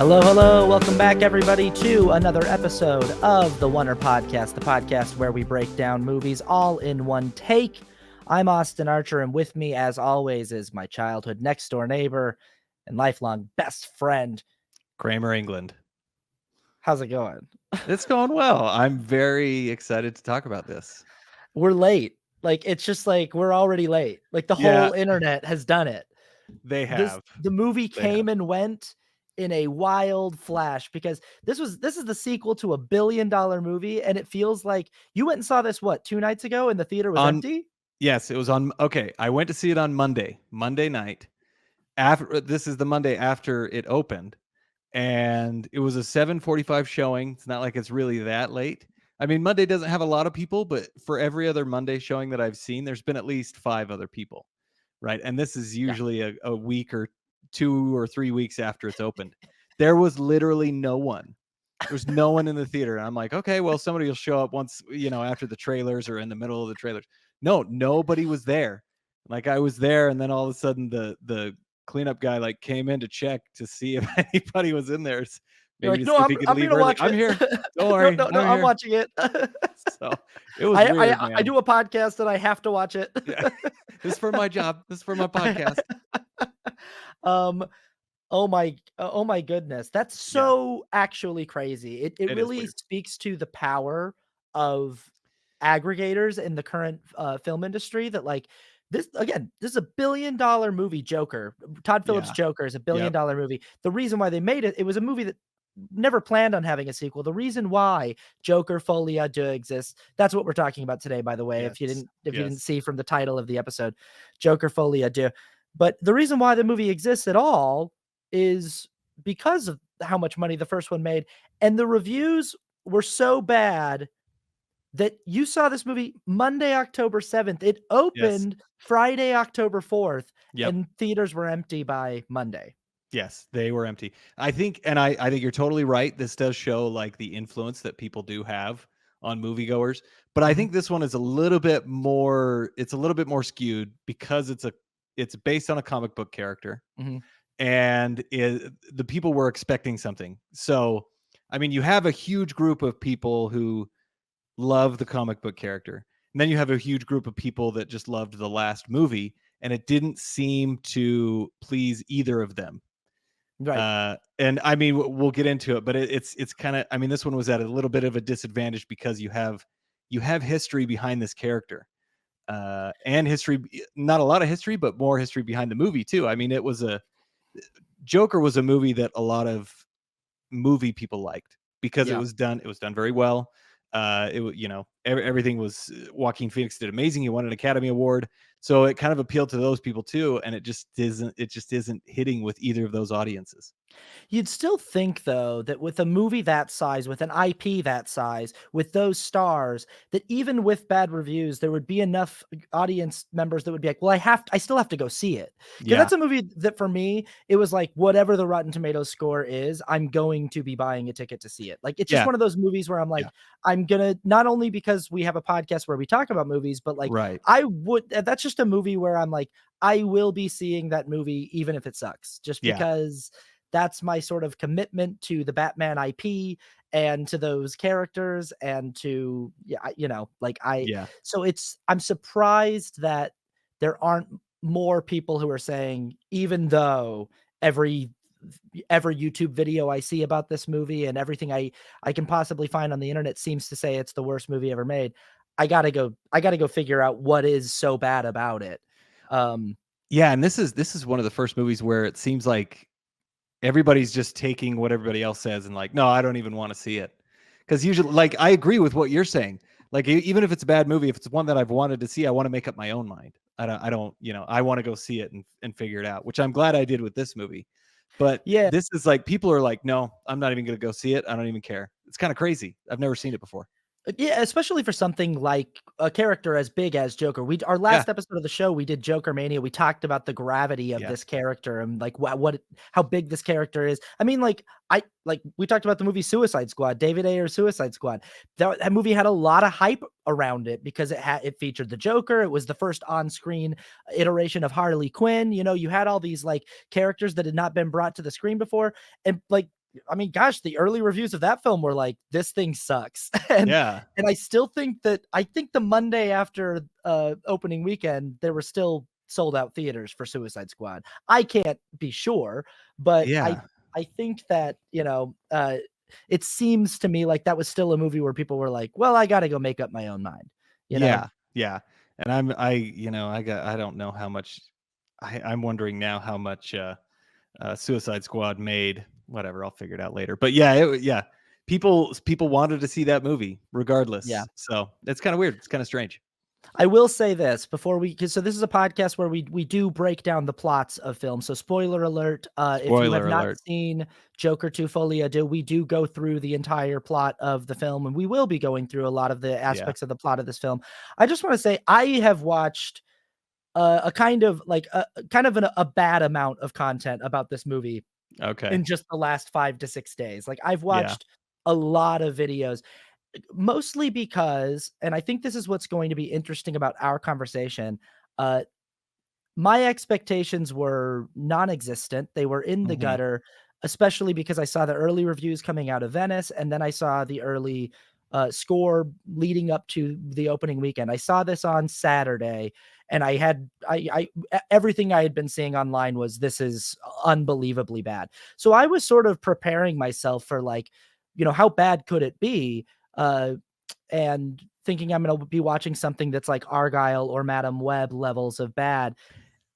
Hello, hello. Welcome back, everybody, to another episode of the Oner podcast, the podcast where we break down movies all in one take. I'm Austin Archer, and with me, as always, is my childhood next-door neighbor and lifelong best friend, Cramer, England. How's it going? It's going well. I'm very excited to talk about this. We're late. It's just we're already late. The whole internet has done it. They have. The movie came and went in a wild flash because this is the sequel to $1 billion movie, and it feels like you went and saw this 2 nights ago and the theater was empty. Yes, it was on. Okay, I went to see it on Monday night. This is the Monday after it opened, and it was a 7:45 showing. It's not like it's really that late. I mean, Monday doesn't have a lot of people, but for every other Monday showing that I've seen, there's been at least 5 other people, right? And this is usually a week or 2 or 3 weeks after it's opened. There was literally no one. There's no one in the theater. And I'm like, okay, well, somebody will show up once, after the trailers or in the middle of the trailers. No, nobody was there. I was there, and then all of a sudden the cleanup guy came in to check to see if anybody was in there. Maybe I'm gonna watch it. I'm here. Don't worry. No, I'm watching it. So it was weird, I do a podcast and I have to watch it. Yeah. This is for my job. This is for my podcast. Oh my goodness. That's so actually crazy. It really speaks to the power of aggregators in the current film industry that this is a $1 billion movie. Joker, Todd Phillips' Joker is a $1 billion movie. The reason why they made it was a movie that never planned on having a sequel. The reason why Joker Folie Deux exists, that's what we're talking about today, by the way. If you didn't see from the title of the episode, Joker Folie Deux. But the reason why the movie exists at all is because of how much money the first one made, and the reviews were so bad that you saw this movie Monday, October 7th. It opened Friday, October 4th, and theaters were empty by Monday. Yes, they were empty. I think you're totally right. This does show the influence that people do have on moviegoers. But I think this one is a little bit more skewed because it's based on a comic book character. And the people were expecting something. So, I mean, you have a huge group of people who love the comic book character. And then you have a huge group of people that just loved the last movie, and it didn't seem to please either of them. Right. And I mean, we'll get into it, but it's kind of, I mean, this one was at a little bit of a disadvantage because you have history behind this character. And history, not a lot of history, but more history behind the movie too. I mean, Joker was a movie that a lot of movie people liked because it was done very well. Everything was, Joaquin Phoenix did amazing. He won an Academy Award. So it kind of appealed to those people too. And it just isn't hitting with either of those audiences. You'd still think, though, that with a movie that size, with an IP that size, with those stars, that even with bad reviews, there would be enough audience members that would be like, well, I still have to go see it. Because that's a movie that for me, it was like, whatever the Rotten Tomatoes score is, I'm going to be buying a ticket to see it. It's just one of those movies where I'm like, I'm going to, not only because we have a podcast where we talk about movies, but that's just a movie where I'm like, I will be seeing that movie even if it sucks, just because that's my sort of commitment to the Batman IP and to those characters and to, so I'm surprised that there aren't more people who are saying, even though every YouTube video I see about this movie and everything I can possibly find on the internet seems to say it's the worst movie ever made, I gotta go figure out what is so bad about it. And this is one of the first movies where it seems like everybody's just taking what everybody else says and no, I don't even want to see it. Because usually, I agree with what you're saying. Even if it's a bad movie, if it's one that I've wanted to see, I want to make up my own mind. I don't, I want to go see it and figure it out, which I'm glad I did with this movie. But this is people are like, no, I'm not even going to go see it. I don't even care. It's kind of crazy. I've never seen it before. Yeah, especially for something like a character as big as Joker. Our last episode of the show, we did Joker Mania. We talked about the gravity of this character and how big this character is. I mean, we talked about the movie Suicide Squad, David Ayer's Suicide Squad. That movie had a lot of hype around it because it featured the Joker. It was the first on-screen iteration of Harley Quinn. You had all these characters that had not been brought to the screen before, and I mean, gosh, the early reviews of that film were like, this thing sucks. and Yeah. I still think the Monday after opening weekend, there were still sold out theaters for Suicide Squad. I can't be sure, but Yeah. I think that, it seems to me like that was still a movie where people were like, well, I got to go make up my own mind, you know? Yeah. Yeah. And I don't know how much I'm wondering now how much Suicide Squad made. Whatever, I'll figure it out later. But yeah, yeah. People wanted to see that movie Yeah. regardless. So it's kind of weird. It's kind of strange. I will say this before so this is a podcast where we do break down the plots of films. So spoiler alert, if you have Spoiler not alert. seen Joker Folie, we do go through the entire plot of the film, and we will be going through a lot of the Yeah. aspects of the plot of this film. I just want to say I have watched a kind of like a bad amount of content about this movie Okay. in just the last 5 to 6 days. Like I've Yeah. watched a lot of videos mostly because, and I think this is what's going to be interesting about our conversation, uh, my expectations were non-existent. They were in the Hmm. gutter, especially because I saw the early reviews coming out of Venice, and then I saw the early score leading up to the opening weekend. I saw this on Saturday, and everything I had been seeing online was this is unbelievably bad. So I was sort of preparing myself for like, how bad could it be? Uh, and thinking I'm going to be watching something that's like Argyle or Madam Web levels of bad.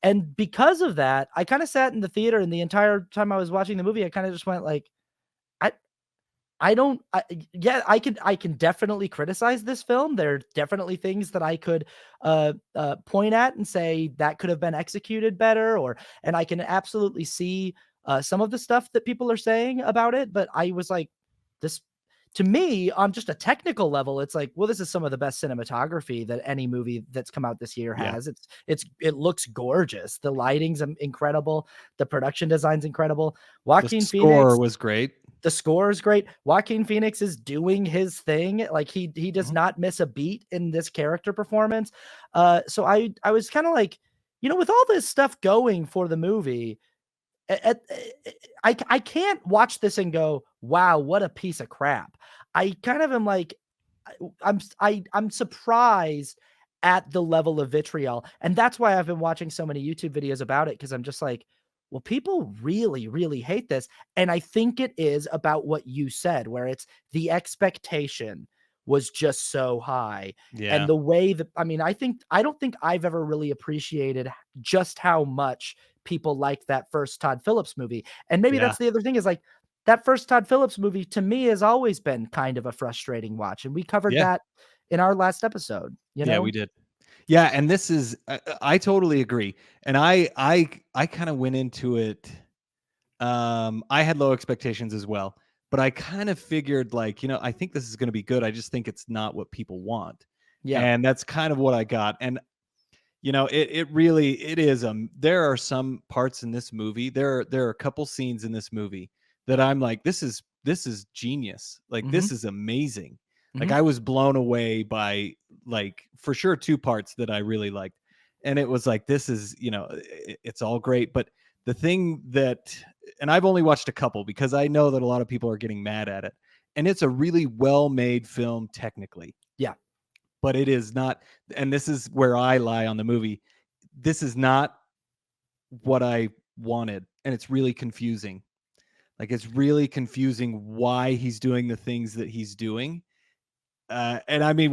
And because of that, I kinda sat in the theater, and the entire time I was watching the movie, I kinda just went like, I I don't yeah, I can definitely criticize this film. There are definitely things that I could, point at and say that could have been executed better, and I can absolutely see, some of the stuff that people are saying about it, but I was like, this to me, on just a technical level, it's like, well, this is some of the best cinematography that any movie that's come out this year Yeah. has. It looks gorgeous. The lighting's incredible. The production design's incredible. The Joaquin score Phoenix, was great. the score is great. Joaquin Phoenix is doing his thing. Like he does Mhm. not miss a beat in this character performance. So I was kind of like, with all this stuff going for the movie, I can't watch this and go, wow, what a piece of crap. I kind of am like, I'm surprised at the level of vitriol, and that's why I've been watching so many YouTube videos about it, because I'm just like, well, people really, really hate this, and I think it is about what you said, where it's the expectation was just so high, and Yeah. the way that I don't think I've ever really appreciated just how much people like that first Todd Phillips movie, and maybe Yeah. that's the other thing is like that first Todd Phillips movie to me has always been kind of a frustrating watch, and we covered Yeah. that in our last episode, Yeah, we did. Yeah, and this is I totally agree. And I kind of went into it I had low expectations as well, but I kind of figured like, I think this is going to be good. I just think it's not what people want. Yeah. And that's kind of what I got. And it really it is there are some parts in this movie. There are a couple scenes in this movie that I'm like this is genius. Like Mhm. this is amazing. Like Mhm. I was blown away by like for sure two parts that I really liked. And it was like this is, it's all great, but the thing that and I've only watched a couple because I know that a lot of people are getting mad at it. And it's a really well-made film technically, Yeah. but it is not, and this is where I lie on the movie. This is not what I wanted, and it's really confusing. Like it's really confusing why he's doing the things that he's doing. And I mean,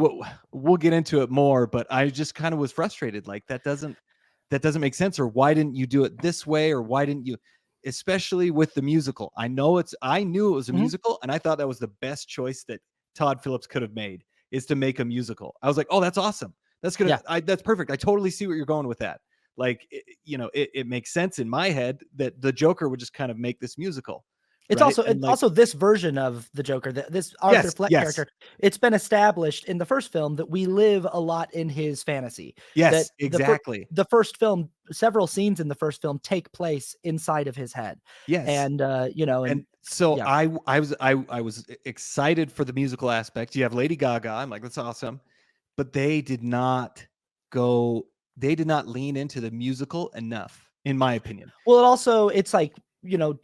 we'll get into it more, but I just kind of was frustrated. Like that doesn't make sense. Or why didn't you do it this way? Or why didn't you? Especially with the musical. I knew it was a Mhm. musical, and I thought that was the best choice that Todd Phillips could have made is to make a musical. I was like, oh, that's awesome. Yeah. That's perfect. I totally see what you're going with that. Like, it makes sense in my head that the Joker would just kind of make this musical, It's right? also And like, this version of the Joker, this Arthur yes, Fleck yes, character, it's been established in the first film that we live a lot in his fantasy. That yes, exactly. the first film, several scenes in the first film take place inside of his head. Yes. And, And and so yeah. I was excited for the musical aspect. You have Lady Gaga. I'm like, that's awesome. But go they did not lean into the musical enough, in my opinion. Well, it also it's like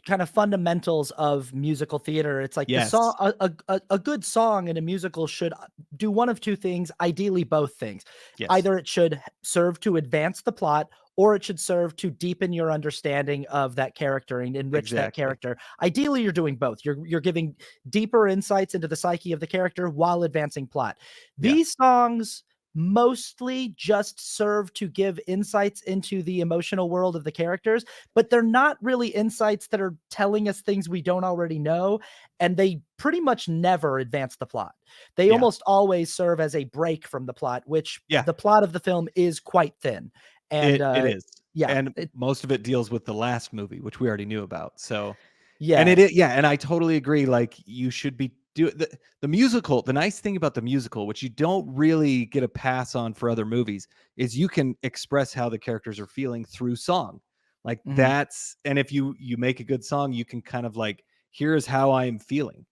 kind of fundamentals of musical theater. It's like the song, Yes. a good song in a musical should do one of two things, ideally both things. Yes. Either it should serve to advance the plot, or it should serve to deepen your understanding of that character and enrich that Exactly. character. Ideally, you're doing both. You're giving deeper insights into the psyche of the character while advancing plot. Yeah. These songs mostly just serve to give insights into the emotional world of the characters, but they're not really insights that are telling us things we don't already know, and they pretty much never advance the plot. They Yeah. almost always serve as a break from the plot, which Yeah. the plot of the film is quite thin. And It is. yeah, And most of it deals with the last movie, which we already knew about. So, and yeah, yeah, and I totally agree. Like you should be the musical. The nice thing about the musical, which you don't really get a pass on for other movies, is you can express how the characters are feeling through song. Like mhm, and if you make a good song, you can kind of like, here's how I am feeling.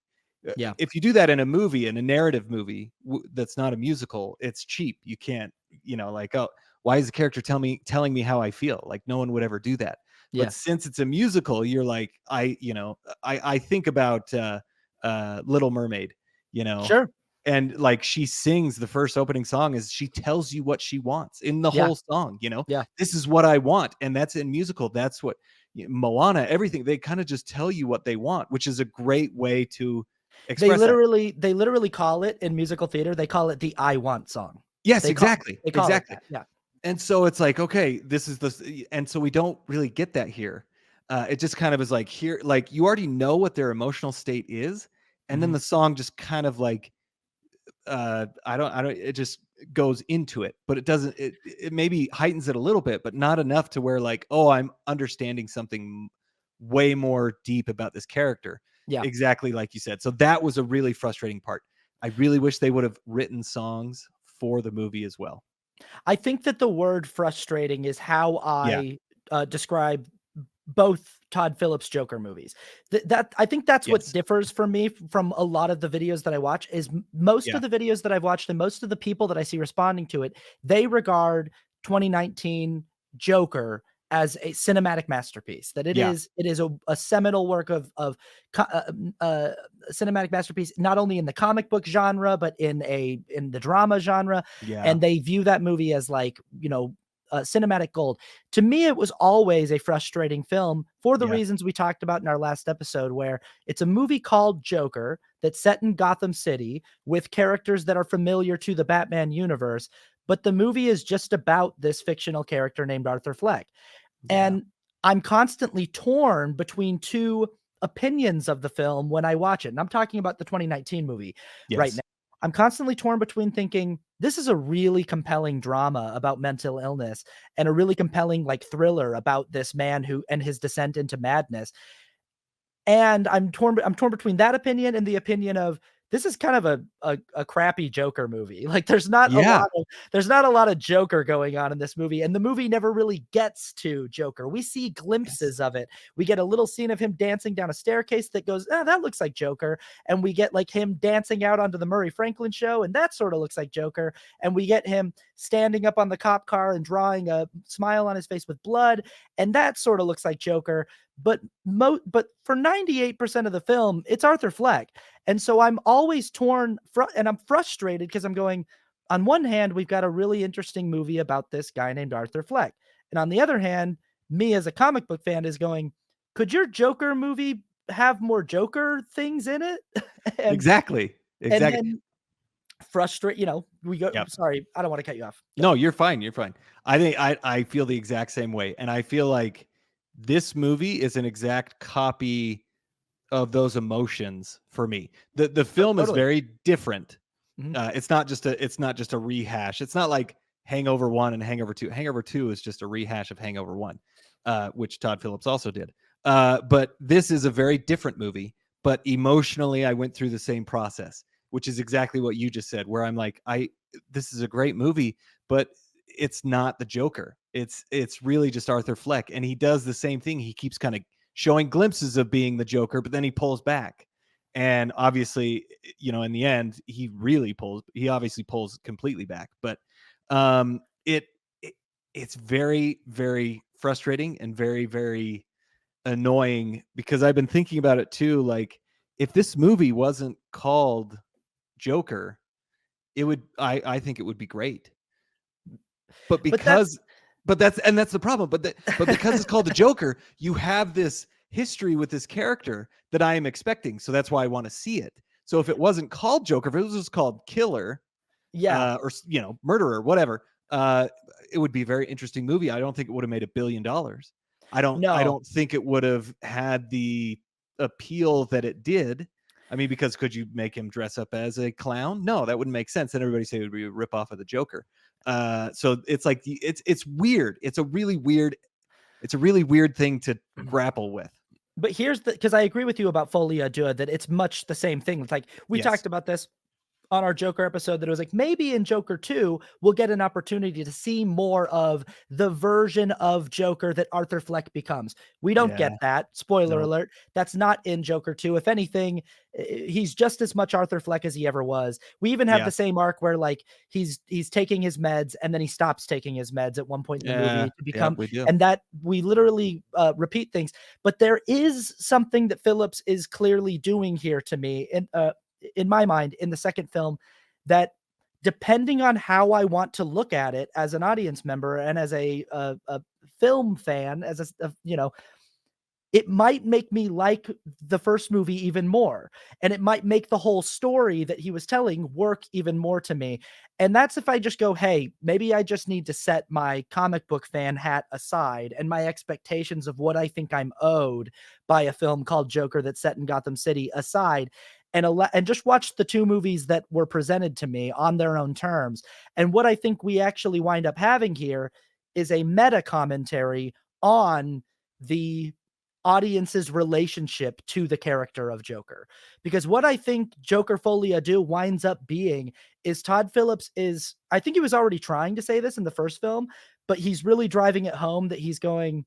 yeah. If you do that in a movie, in a narrative movie that's not a musical, it's cheap. You can't, like, oh, why is the character telling me how I feel? Like no one would ever do that. But Yeah, since it's a musical, you're like, I think about Little Mermaid, you know, sure. and like she sings the first opening song is she tells you what she wants in the Yeah, whole song, yeah. this is what I want. And that's in musical. That's what Moana, everything, they kind of just tell you what they want, which is a great way to They express that. literally call it in musical theater, they call it the "I Want" song. Yes, They call exactly. they call it Exactly. that, yeah. And so it's like, okay, this is and so we don't really get that here. It just kind of is like here, like you already know what their emotional state is, and then Mhm. the song just kind of like, I don't, it just goes into it, but it doesn't, it maybe heightens it a little bit, but not enough to where like, oh, I'm understanding something way more deep about this character. Yeah. Exactly like you said. So that was a really frustrating part. I really wish they would have written songs for the movie as well. I think that the word frustrating is how Yeah. I, describe both Todd Phillips Joker movies. That I think that's what Yes. differs for me from a lot of the videos that I watch is most Yeah. of the videos that I've watched and most of the people that I see responding to it, they regard 2019 Joker as a cinematic masterpiece. That Yeah. it is a seminal work of cinematic masterpiece, not only in the comic book genre but in the drama genre, Yeah. and they view that movie as like cinematic gold. To me, it was always a frustrating film for the Yeah. reasons we talked about in our last episode, where it's a movie called Joker that's set in Gotham City with characters that are familiar to the Batman universe, but the movie is just about this fictional character named Arthur Fleck. Yeah. And I'm constantly torn between two opinions of the film when I watch it. And I'm talking about the 2019 movie right now. Yes. I'm constantly torn between thinking this is a really compelling drama about mental illness and a really compelling like thriller about this man who and his descent into madness. And I'm torn between that opinion and the opinion of this is kind of a crappy Joker movie. Like Yeah. there's not a lot of Joker going on in this movie, and the movie never really gets to Joker. We see Yes. glimpses of it. We get a little scene of him dancing down a staircase that goes, "Oh, that looks like Joker." And we get like him dancing out onto the Murray Franklin show, and that sort of looks like Joker. And we get him standing up on the cop car and drawing a smile on his face with blood, and that sort of looks like Joker. But for 98% of the film, it's Arthur Fleck. And so I'm always and I'm frustrated because I'm going, on one hand, we've got a really interesting movie about this guy named Arthur Fleck. And on the other hand, me as a comic book fan is going, could your Joker movie have more Joker things in it? and Exactly. and Exactly. then frustrate, we go, Yep. sorry, I don't want to cut you off. Go. No, you're fine. You're fine. I think I feel the exact same way. And I feel like this movie is an exact copy of those emotions for me. The film is Totally. very different. Mhm. It's not just a rehash. It's not like Hangover 1 and Hangover 2. Hangover 2 is just a rehash of Hangover 1, which Todd Phillips also did. But this is a very different movie, but emotionally I went through the same process, which is exactly what you just said, where I'm like, this is a great movie, but it's not the Joker. It's really just Arthur Fleck, and he does the same thing. He keeps kind of showing glimpses of being the Joker, but then he pulls back. And obviously, in the end, he obviously pulls completely back. But um, it, it it's very, very frustrating and very, very annoying because I've been thinking about it too. Like, if this movie wasn't called Joker, it would, I think it would be great. But But that's that's the problem. But because it's called the Joker, you have this history with this character that I am expecting. So that's why I want to see it. So if it wasn't called Joker, if it was just called Killer, yeah. or murderer, whatever, it would be a very interesting movie. I don't think it would have made $1 billion. I No. don't think it would have had the appeal that it did. I mean, because could you make him dress up as a clown? No, that wouldn't make sense. Then everybody say it would be a ripoff of the Joker. So it's like it's weird. It's a really weird thing to grapple with. But here's because I agree with you about Folie à Deux, that it's much the same thing. It's like we Yes. talked about this on our Joker episode, that it was like maybe in Joker 2 we'll get an opportunity to see more of the version of Joker that Arthur Fleck becomes. We don't Yeah. get that. Spoiler Nope. alert. That's not in Joker 2. If anything, he's just as much Arthur Fleck as he ever was. We even have Yeah. the same arc where like he's taking his meds and then he stops taking his meds at one point in the movie to become, we do. and that we literally repeat things. But there is something that Phillips is clearly doing here to me in my mind, in the second film, that depending on how I want to look at it as an audience member and as a film fan, as it might make me like the first movie even more. And it might make the whole story that he was telling work even more to me. And that's if I just go, hey, maybe I just need to set my comic book fan hat aside and my expectations of what I think I'm owed by a film called Joker that's set in Gotham City aside, and just watch the two movies that were presented to me on their own terms. And what I think we actually wind up having here is a meta commentary on the audience's relationship to the character of Joker. Because what I think Joker Folie à Deux winds up being is Todd Phillips is, I think he was already trying to say this in the first film, but he's really driving it home that he's going,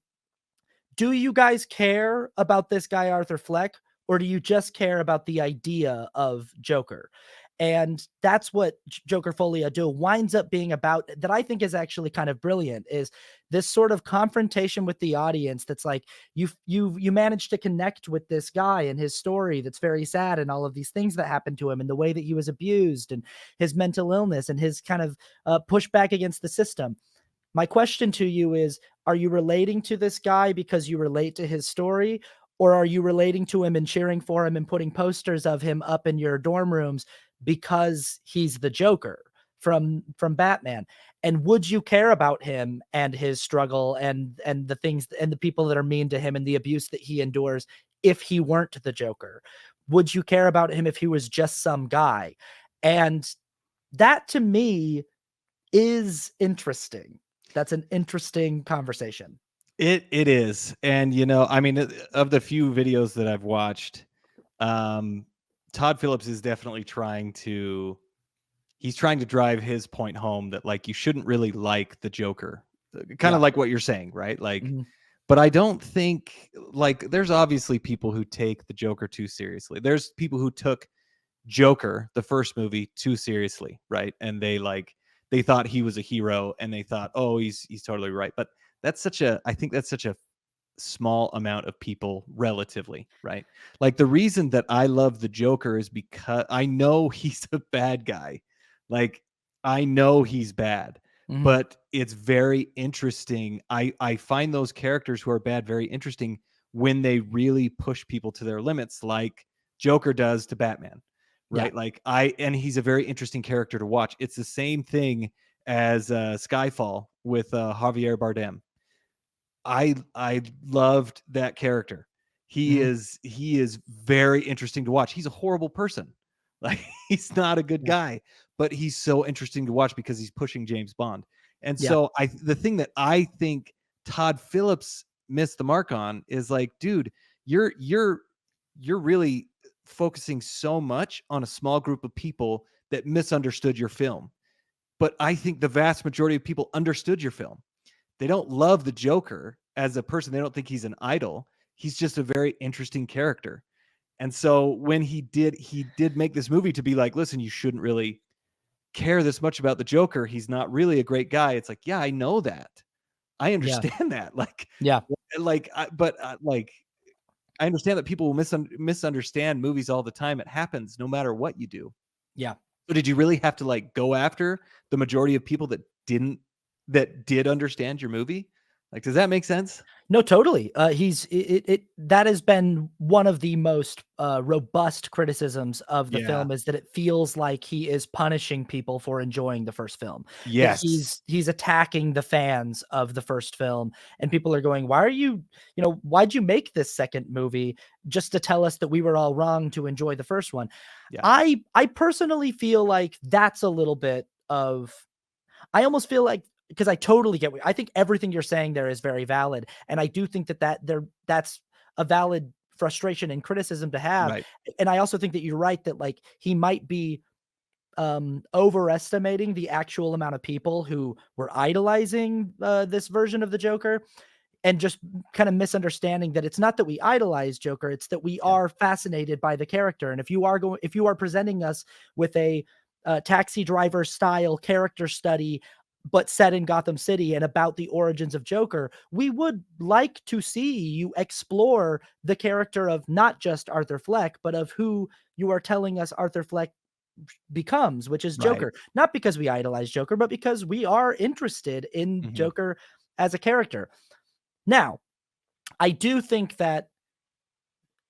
do you guys care about this guy, Arthur Fleck, or do you just care about the idea of Joker? And that's what Joker Folie à Deux winds up being about, that I think is actually kind of brilliant, is this sort of confrontation with the audience that's like, you managed to connect with this guy and his story that's very sad, and all of these things that happened to him, and the way that he was abused, and his mental illness, and his kind of pushback against the system. My question to you is, are you relating to this guy because you relate to his story? Or are you relating to him and cheering for him and putting posters of him up in your dorm rooms because he's the Joker from Batman? And would you care about him and his struggle and the things and the people that are mean to him and the abuse that he endures if he weren't the Joker? Would you care about him if he was just some guy? And that to me is interesting. That's an interesting conversation. It is. And I mean, of the few videos that I've watched, Todd Phillips is definitely trying to drive his point home that like you shouldn't really like the Joker. Kind of Yeah. like what you're saying, right? Like, Mhm. but I don't think, like, there's obviously people who take the Joker too seriously. There's people who took Joker, the first movie, too seriously, right? And they thought he was a hero, and they thought, oh, he's totally right. But I think that's such a small amount of people relatively, right? Like, the reason that I love the Joker is because I know he's a bad guy. Like, I know he's bad, Mhm. but it's very interesting. I find those characters who are bad very interesting when they really push people to their limits, like Joker does to Batman, Yeah. right? Like, and he's a very interesting character to watch. It's the same thing as Skyfall with Javier Bardem. I loved that character. Mhm. He is very interesting to watch. He's a horrible person. Like, he's not a good Yeah. guy, but he's so interesting to watch because he's pushing James Bond. And Yeah. so the thing that I think Todd Phillips missed the mark on is like, dude, you're really focusing so much on a small group of people that misunderstood your film. But I think the vast majority of people understood your film. They don't love the Joker as a person. They don't think he's an idol. He's just a very interesting character. And so when he did make this movie to be like, listen, you shouldn't really care this much about the Joker. He's not really a great guy. It's like, yeah, I know that. I Yeah. understand that. Like, Yeah. like, but like, I understand that people will misunderstand movies all the time. It happens no matter what you do. Yeah. So did you really have to like go after the majority of people that did understand your movie? Like, does that make sense? No, totally. He's it that has been one of the most robust criticisms of the Yeah. film is that it feels like he is punishing people for enjoying the first film. That Yes. he's attacking the fans of the first film, and people are going, "Why are why'd you make this second movie just to tell us that we were all wrong to enjoy the first one?" Yeah. I personally feel like that's a little bit of I almost feel like because I totally get what I think everything you're saying there is very valid, and I do think that's a valid frustration and criticism to have, Right. and I also think that you're right that, like, he might be, overestimating the actual amount of people who were idolizing, this version of the Joker, and just kind of misunderstanding that it's not that we idolize Joker, it's that we Yeah. are fascinated by the character, and if you are presenting us with a, Taxi Driver style character study, but set in Gotham City and about the origins of Joker, we would like to see you explore the character of not just Arthur Fleck, but of who you are telling us Arthur Fleck becomes, which is Right. Joker. Not because we idolize Joker, but because we are interested in Mhm. Joker as a character. Now, I do think that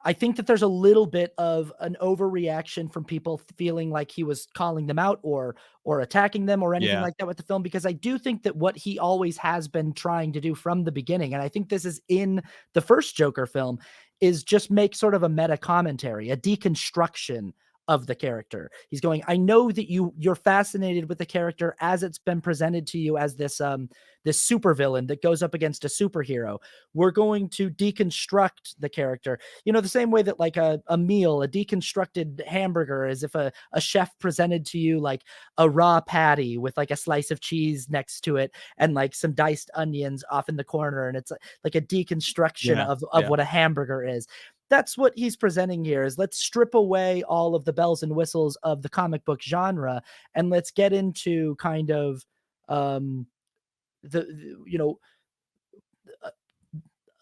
I think that there's a little bit of an overreaction from people feeling like he was calling them out or attacking them or anything Yeah. like that with the film, because I do think that what he always has been trying to do from the beginning, and I think this is in the first Joker film, is just make sort of a meta commentary, a deconstruction of the character. He's going, I know that you're fascinated with the character as it's been presented to you as this supervillain that goes up against a superhero. We're going to deconstruct the character, the same way that like a meal, a deconstructed hamburger is if a chef presented to you like a raw patty with like a slice of cheese next to it and like some diced onions off in the corner. And it's like a deconstruction Yeah. of Yeah. what a hamburger is. That's what he's presenting here is let's strip away all of the bells and whistles of the comic book genre and let's get into kind of um the you know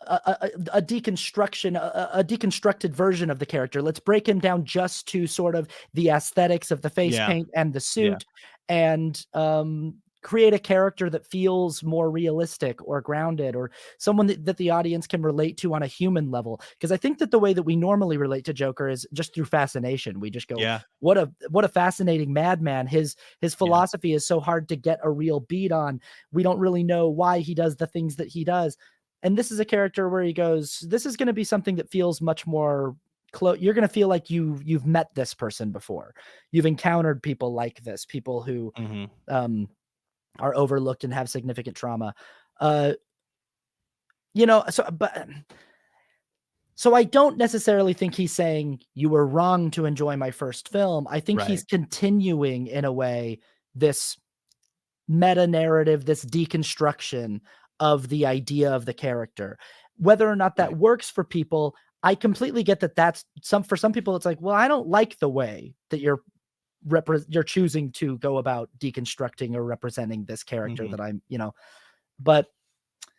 a deconstruction, a deconstructed version of the character. Let's break him down just to sort of the aesthetics of the face Yeah. paint and the Yeah. suit, and create a character that feels more realistic or grounded, or someone that the audience can relate to on a human level. Because I think that the way that we normally relate to Joker is just through fascination. We just go, Yeah. what a fascinating madman. His Yeah. philosophy is so hard to get a real beat on. We don't really know why he does the things that he does, and this is a character where he goes, this is going to be something that feels much more close. You're going to feel like you've met this person before. You've encountered people like this, people who Mhm. um, are overlooked and have significant trauma. Uh, you know, so but so I don't necessarily think he's saying you were wrong to enjoy my first film. I think he's Right. continuing in a way this meta narrative, this deconstruction of the idea of the character. Whether or not that Right. works for people, I completely get that that's for some people it's like, well, I don't like the way that you're choosing to go about deconstructing or representing this character Mhm. that but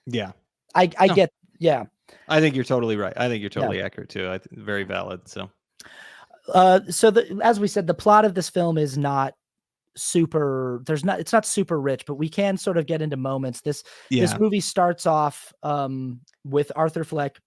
Yeah. I No, get yeah. I think you're totally right. I think you're Yeah. totally accurate too. Very valid. So So as we said, the plot of this film is not super it's not super rich, but we can sort of get into moments. This yeah. movie starts off with Arthur Fleck.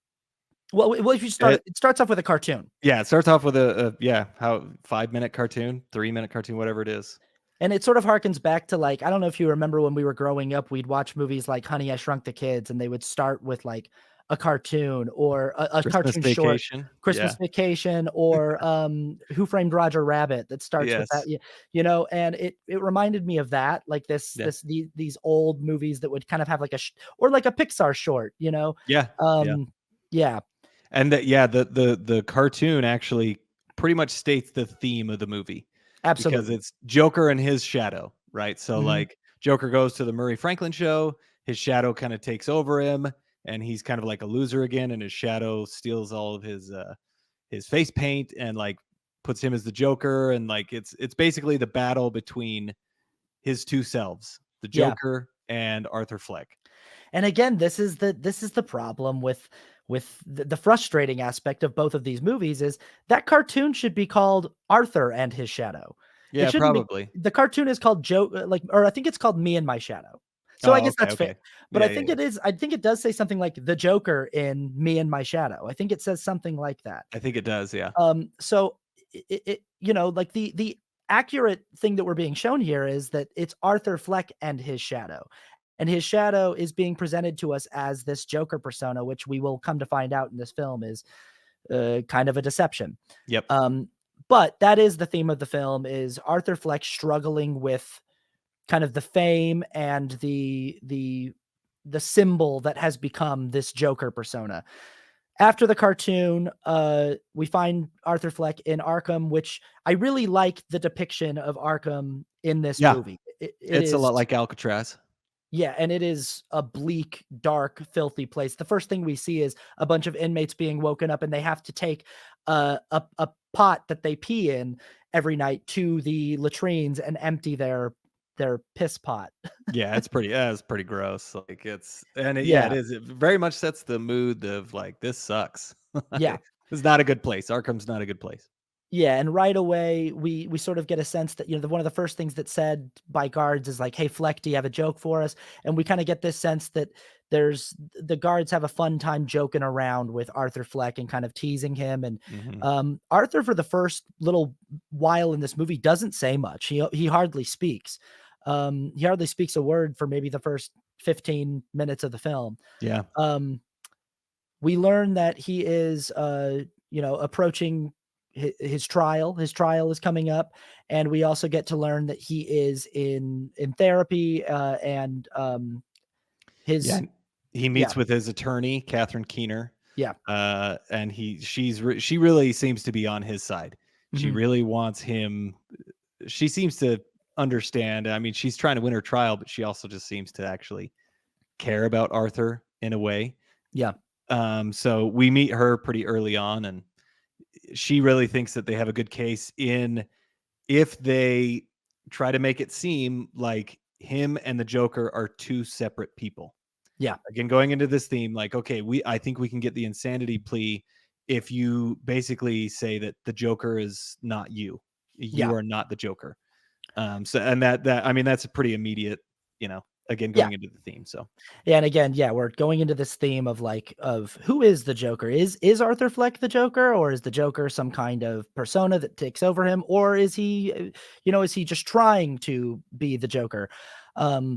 Well, if you It, it starts off with a cartoon. yeah. It starts off with how 5 minute cartoon, 3 minute cartoon, whatever it is. And it sort of harkens back to like, I don't know if you remember when we were growing up, we'd watch movies like Honey, I Shrunk the Kids, and they would start with like a cartoon or a Christmas cartoon short, Vacation. Christmas Yeah. Vacation, or Who Framed Roger Rabbit that starts with that, Yes. and it reminded me of that, like Yeah. these old movies that would kind of have like or like a Pixar short. Yeah. Yeah. Um, yeah, And that, yeah, the cartoon actually pretty much states the theme of the movie because absolutely. it's Joker and his shadow, right? So Hmm. like Joker goes to the Murray Franklin show, his shadow kind of takes over him, and he's kind of like a loser again, and his shadow steals all of his face paint and like puts him as the Joker, and like it's basically the battle between his two selves, the Yeah. Joker and Arthur Fleck. And again, this is the problem with the frustrating aspect of both of these movies is that cartoon should be called Arthur and His Shadow. It Yeah, shouldn't be. probably. The cartoon is called like, or I think it's called Me and My Shadow. So I Oh, guess okay, that's fair. okay. But Yeah, I yeah, think yeah. it is. I think it does say something like the Joker in Me and My Shadow. I think it says something like that. I think it does, yeah. So like the accurate thing that we're being shown here is that it's Arthur Fleck and his shadow. And his shadow is being presented to us as this Joker persona, which we will come to find out in this film is kind of a deception. Yep. Um, but that is the theme of the film: is Arthur Fleck struggling with kind of the fame and the symbol that has become this Joker persona. After the cartoon, we find Arthur Fleck in Arkham, which I really like the depiction of Arkham in this Yeah. movie. It It's a is, lot like Alcatraz. yeah, and it is a bleak, dark, filthy place. The first thing we see is a bunch of inmates being woken up, and they have to take a pot that they pee in every night to the latrines and empty their piss pot. Yeah, it's pretty gross. Like yeah, it Yeah, is. It very much sets the mood of like this sucks. yeah. It's not a good place. Arkham's not a good place. Yeah, and right away we sort of get a sense that, one of the first things that's said by guards is like, "Hey, Fleck, do you have a joke for us?" And we kind of get this sense that the guards have a fun time joking around with Arthur Fleck and kind of teasing him. And Hmm. Arthur, for the first little while in this movie, doesn't say much. He hardly speaks. He hardly speaks a word for maybe the first 15 minutes of the film. Yeah. Um, we learn that he is, approaching his trial. His trial is coming up, and we also get to learn that he is in therapy, and Yeah. his And he yeah, meets with his attorney, Catherine Keener. yeah, And she really seems to be on his side. She mhm, really wants him. She seems to understand. I mean, she's trying to win her trial, but she also just seems to actually care about Arthur in a way. yeah, So we meet her pretty early on, and she really thinks that they have a good case in if they try to make it seem like him and the Joker are two separate people. yeah, Again, going into this theme, like, okay, I think we can get the insanity plea if you basically say that the Joker is not you. You yeah, are not the Joker. So and that I mean that's a pretty immediate, again yeah. going into the theme. So Yeah, and again, yeah, we're going into this theme of like of who is the Joker? Is Arthur Fleck the Joker, or is the Joker some kind of persona that takes over him, or is he, is he just trying to be the Joker?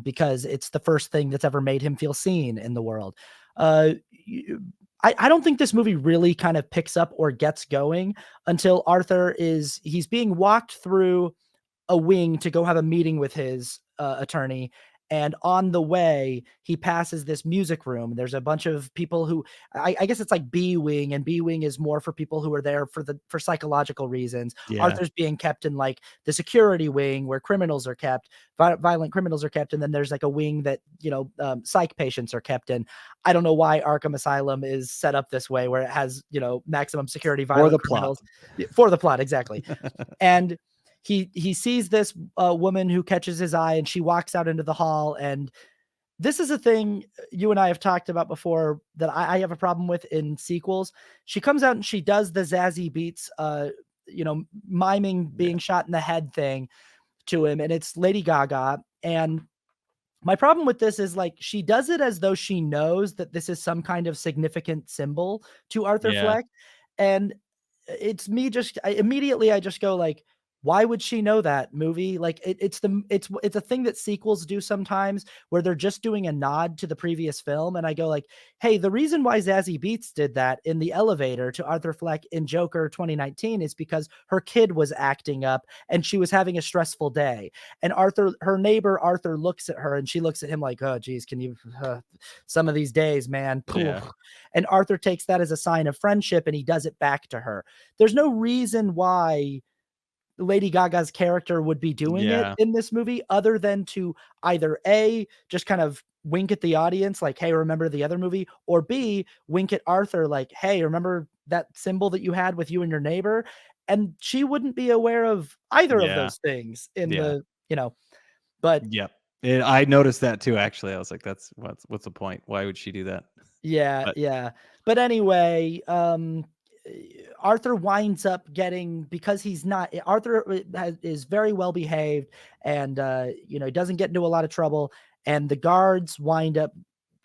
Because it's the first thing that's ever made him feel seen in the world. I don't think this movie really kind of picks up or gets going until he's being walked through a wing to go have a meeting with his attorney. And on the way, he passes this music room. There's a bunch of people who I guess it's like B wing, and B wing is more for people who are there for psychological reasons. yeah, Arthur's being kept in like the security wing where criminals are kept, violent criminals are kept, and then there's like a wing that psych patients are kept in. I don't know why Arkham Asylum is set up this way, where it has maximum security for violent the plot. criminals for the plot exactly. And he sees this woman who catches his eye, and she walks out into the hall. And this is a thing you and I have talked about before that I have a problem with in sequels. She comes out and she does the Zazie Beats, miming Yeah, being shot in the head thing to him, and it's Lady Gaga. And my problem with this is like she does it as though she knows that this is some kind of significant symbol to Arthur yeah, Fleck. And it's me just immediately I just go like, why would she know that movie? Like it's a thing that sequels do sometimes where they're just doing a nod to the previous film. And I go like, hey, the reason why Zazie Beetz did that in the elevator to Arthur Fleck in Joker 2019 is because her kid was acting up and she was having a stressful day. And her neighbor Arthur looks at her and she looks at him like, oh geez, can you some of these days, man. yeah, And Arthur takes that as a sign of friendship and he does it back to her. There's no reason why Lady Gaga's character would be doing it yeah, in this movie other than to either A, just kind of wink at the audience like, "Hey, remember the other movie?" Or B, wink at Arthur like, "Hey, remember that symbol that you had with you and your neighbor?" And she wouldn't be aware of either of yeah, those things in yeah, but yep. I noticed that too. Actually, I was like, what's the point? Why would she do that? Yeah, But yeah. But anyway, Arthur winds up getting, because he's not Arthur is very well behaved, and he doesn't get into a lot of trouble, and the guards wind up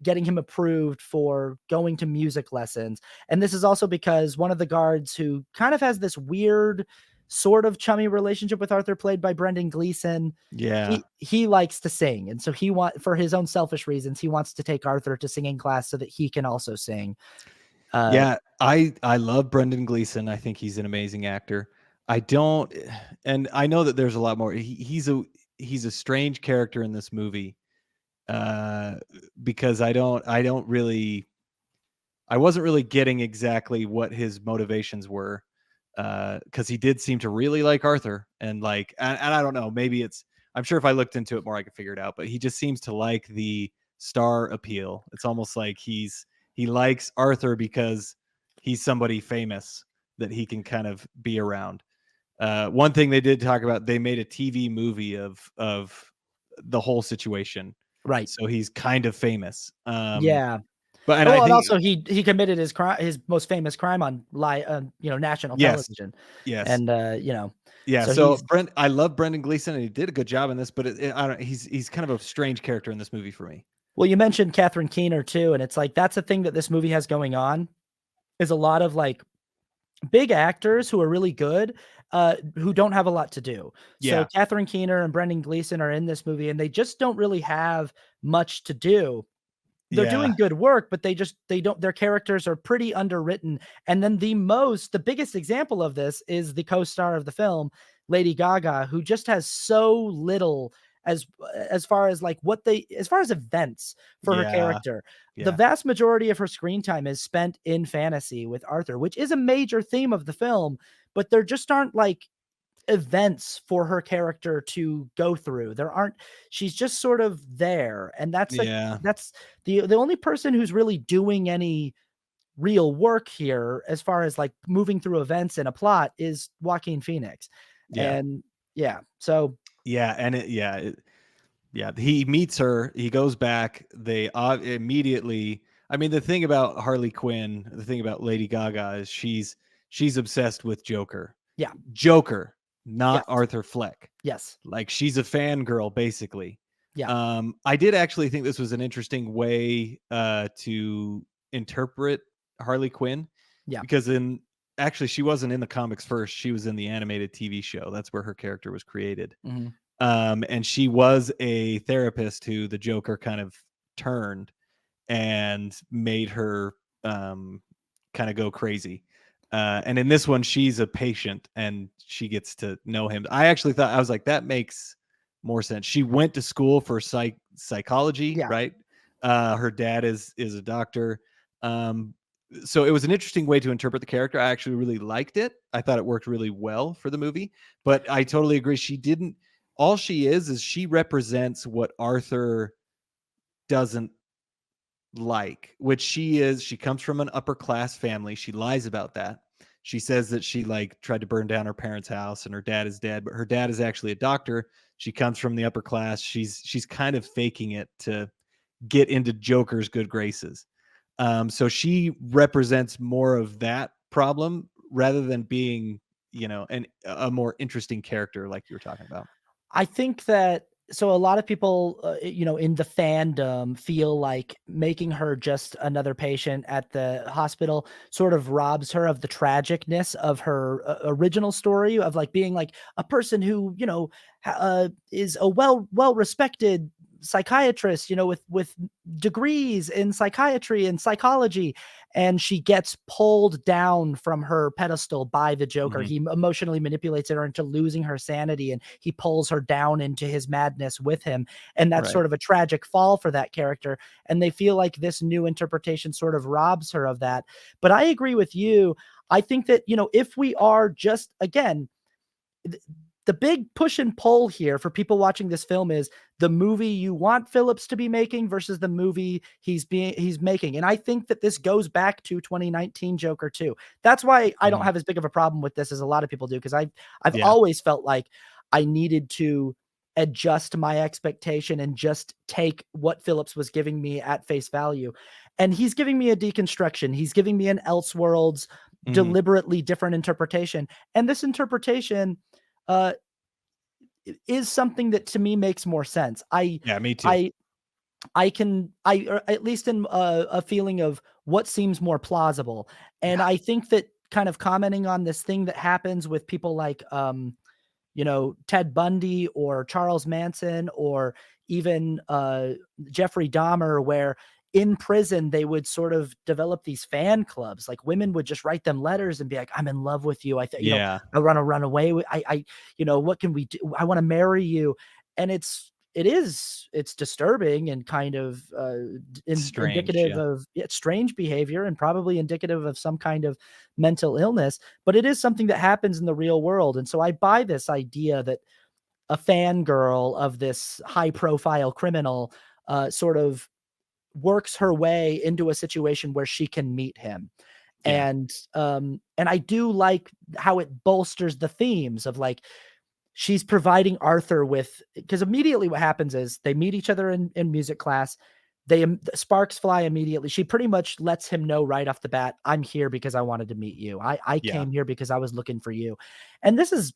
getting him approved for going to music lessons. And this is also because one of the guards, who kind of has this weird sort of chummy relationship with Arthur, played by Brendan Gleeson, yeah. he likes to sing, and so for his own selfish reasons, he wants to take Arthur to singing class so that he can also sing. Uh, Yeah, I love Brendan Gleeson. I think he's an amazing actor. I don't and I know that there's a lot more. He's a strange character in this movie. Uh because I wasn't really getting exactly what his motivations were. Because he did seem to really like Arthur, and and I don't know, maybe I'm sure if I looked into it more I could figure it out, but he just seems to like the star appeal. It's almost like he likes Arthur because he's somebody famous that he can kind of be around. One thing they did talk about, they made a TV movie of the whole situation, right. so he's kind of famous. Yeah. But and I Well, and think also he committed his most famous crime on national yes, television, yes. and Yeah, so so he's I love Brendan Gleeson, and he did a good job in this, but I don't. He's kind of a strange character in this movie for me. well, you mentioned Catherine Keener too, and it's like that's a thing that this movie has going on, is a lot of like big actors who are really good, who don't have a lot to do. So Yeah, Catherine Keener and Brendan Gleeson are in this movie, and they just don't really have much to do. They're yeah, doing good work, but they don't their characters are pretty underwritten. And then the biggest example of this is the co-star of the film, Lady Gaga, who just has so little as as far as like as far as events for her yeah, character. The yeah, vast majority of her screen time is spent in fantasy with Arthur, which is a major theme of the film, but there just aren't like events for her character to go through. There aren't She's just sort of there, and yeah, that's the only person who's really doing any real work here as far as like moving through events and a plot is Joaquin Phoenix. yeah, And yeah, so yeah, and yeah. He meets her. He goes back. They immediately. I mean, the thing about Harley Quinn, the thing about Lady Gaga is she's obsessed with Joker. yeah, Joker, not yes, Arthur Fleck. yes, Like she's a fangirl, basically. yeah, I did actually think this was an interesting way to interpret Harley Quinn, yeah, because in actually she wasn't in the comics first. She was in the animated TV show. That's where her character was created. mhm. And she was a therapist who the Joker kind of turned and made her kind of go crazy. And in this one, she's a patient and she gets to know him. I actually thought, I was like, that makes more sense. She went to school for psychology, Yeah. right? Her dad is a doctor. Um, so it was an interesting way to interpret the character. I actually really liked it. I thought it worked really well for the movie. But I totally agree. She didn't. All she is she represents what Arthur doesn't like, which she is. She comes from an upper class family. She lies about that. She says that she like tried to burn down her parents' house and her dad is dead, but her dad is actually a doctor. She comes from the upper class. She's kind of faking it to get into Joker's good graces. So she represents more of that problem rather than being, a more interesting character like you were talking about. I think that so a lot of people, in the fandom feel like making her just another patient at the hospital sort of robs her of the tragicness of her original story of like being like a person who, is a well respected psychiatrist, with degrees in psychiatry and psychology, and she gets pulled down from her pedestal by the Joker. Mhm. He emotionally manipulates her into losing her sanity, and he pulls her down into his madness with him. And that's Right. sort of a tragic fall for that character. And they feel like this new interpretation sort of robs her of that. But I agree with you. I think that, if we are just, again, the big push and pull here for people watching this film is the movie you want Phillips to be making versus the movie he's making. And I think that this goes back to 2019 Joker too. That's why I don't Mhm. have as big of a problem with this as a lot of people do, because I've Yeah. always felt like I needed to adjust my expectation and just take what Phillips was giving me at face value. and he's giving me a deconstruction. He's giving me an Elseworlds Mhm. deliberately different interpretation. And this interpretation uh is something that to me makes more sense. Yeah, me too. I or at least in a feeling of what seems more plausible. And Yeah. I think that kind of commenting on this thing that happens with people like Ted Bundy or Charles Manson or even Jeffrey Dahmer, where in prison they would sort of develop these fan clubs. Like women would just write them letters and be like, "I'm in love with you. Yeah. I want to run away with. What can we do? I want to marry you." And it's disturbing and kind of Strange, indicative yeah. of strange behavior and probably indicative of some kind of mental illness, but it is something that happens in the real world. And so I buy this idea that a fangirl of this high profile criminal sort of works her way into a situation where she can meet him. Yeah. And I do like how it bolsters the themes of like she's providing Arthur with, because immediately what happens is they meet each other in music class. Sparks fly immediately. She pretty much lets him know right off the bat, I'm here because I wanted to meet you. I Yeah. came here because I was looking for you. And this is,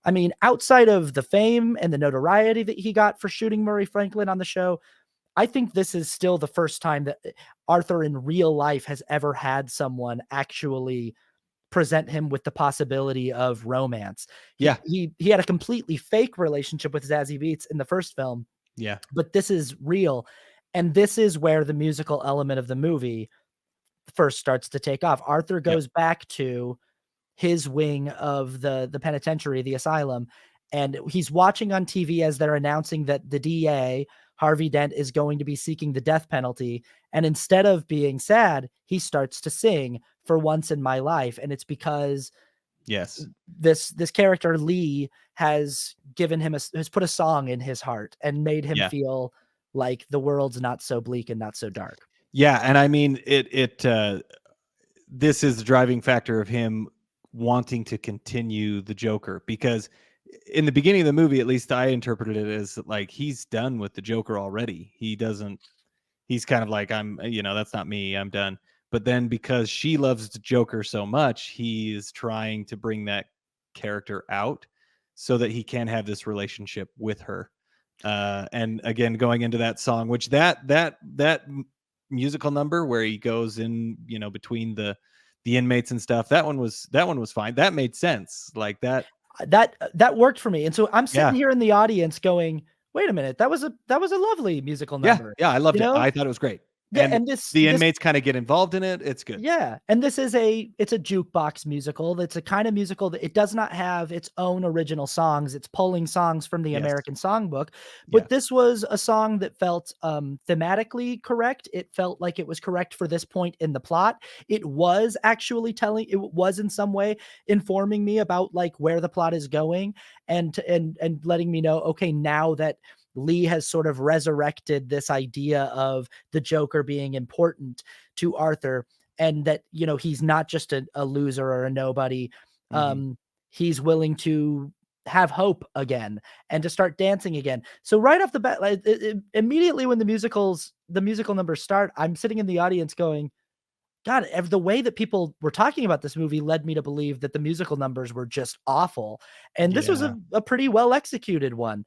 I mean, outside of the fame and the notoriety that he got for shooting Murray Franklin on the show, I think this is still the first time that Arthur in real life has ever had someone actually present him with the possibility of romance. Yeah. He had a completely fake relationship with Zazie Beetz in the first film, Yeah. but this is real. And this is where the musical element of the movie first starts to take off. Arthur Yep. goes back to his wing of the penitentiary, the asylum, and he's watching on TV as they're announcing that the DA, Harvey Dent, is going to be seeking the death penalty. And instead of being sad, he starts to sing For Once in My Life. And it's because Yes. this character Lee has given him has put a song in his heart and made him Yeah. feel like the world's not so bleak and not so dark. Yeah, and I mean this is the driving factor of him wanting to continue the Joker, because in the beginning of the movie, at least I interpreted it as like he's done with the Joker already. He's kind of like, that's not me, I'm done. But then because she loves the Joker so much, he is trying to bring that character out so that he can have this relationship with her. And again, going into that song, which that musical number where he goes in, between the inmates and stuff, that one was fine. That made sense. Like that. That worked for me. And so I'm sitting Yeah. here in the audience going, "Wait a minute, that was a lovely musical Yeah. number." Yeah. I You loved it. know? I thought it was great. Yeah, And and this the this inmates kind of get involved in it. It's good. Yeah, and this is it's a jukebox musical. That's a kind of musical that it does not have its own original songs. It's pulling songs from the Yes. American Songbook, Yeah. but this was a song that felt thematically correct. It felt like it was correct for this point in the plot. It was actually it was in some way informing me about like where the plot is going and letting me know, okay, now that Lee has sort of resurrected this idea of the Joker being important to Arthur, and that, he's not just a loser or a nobody. Hmm. He's willing to have hope again and to start dancing again. So right off the bat, like, immediately when the musical numbers start, I'm sitting in the audience going, God, the way that people were talking about this movie led me to believe that the musical numbers were just awful. And this was Yeah. a pretty well executed one.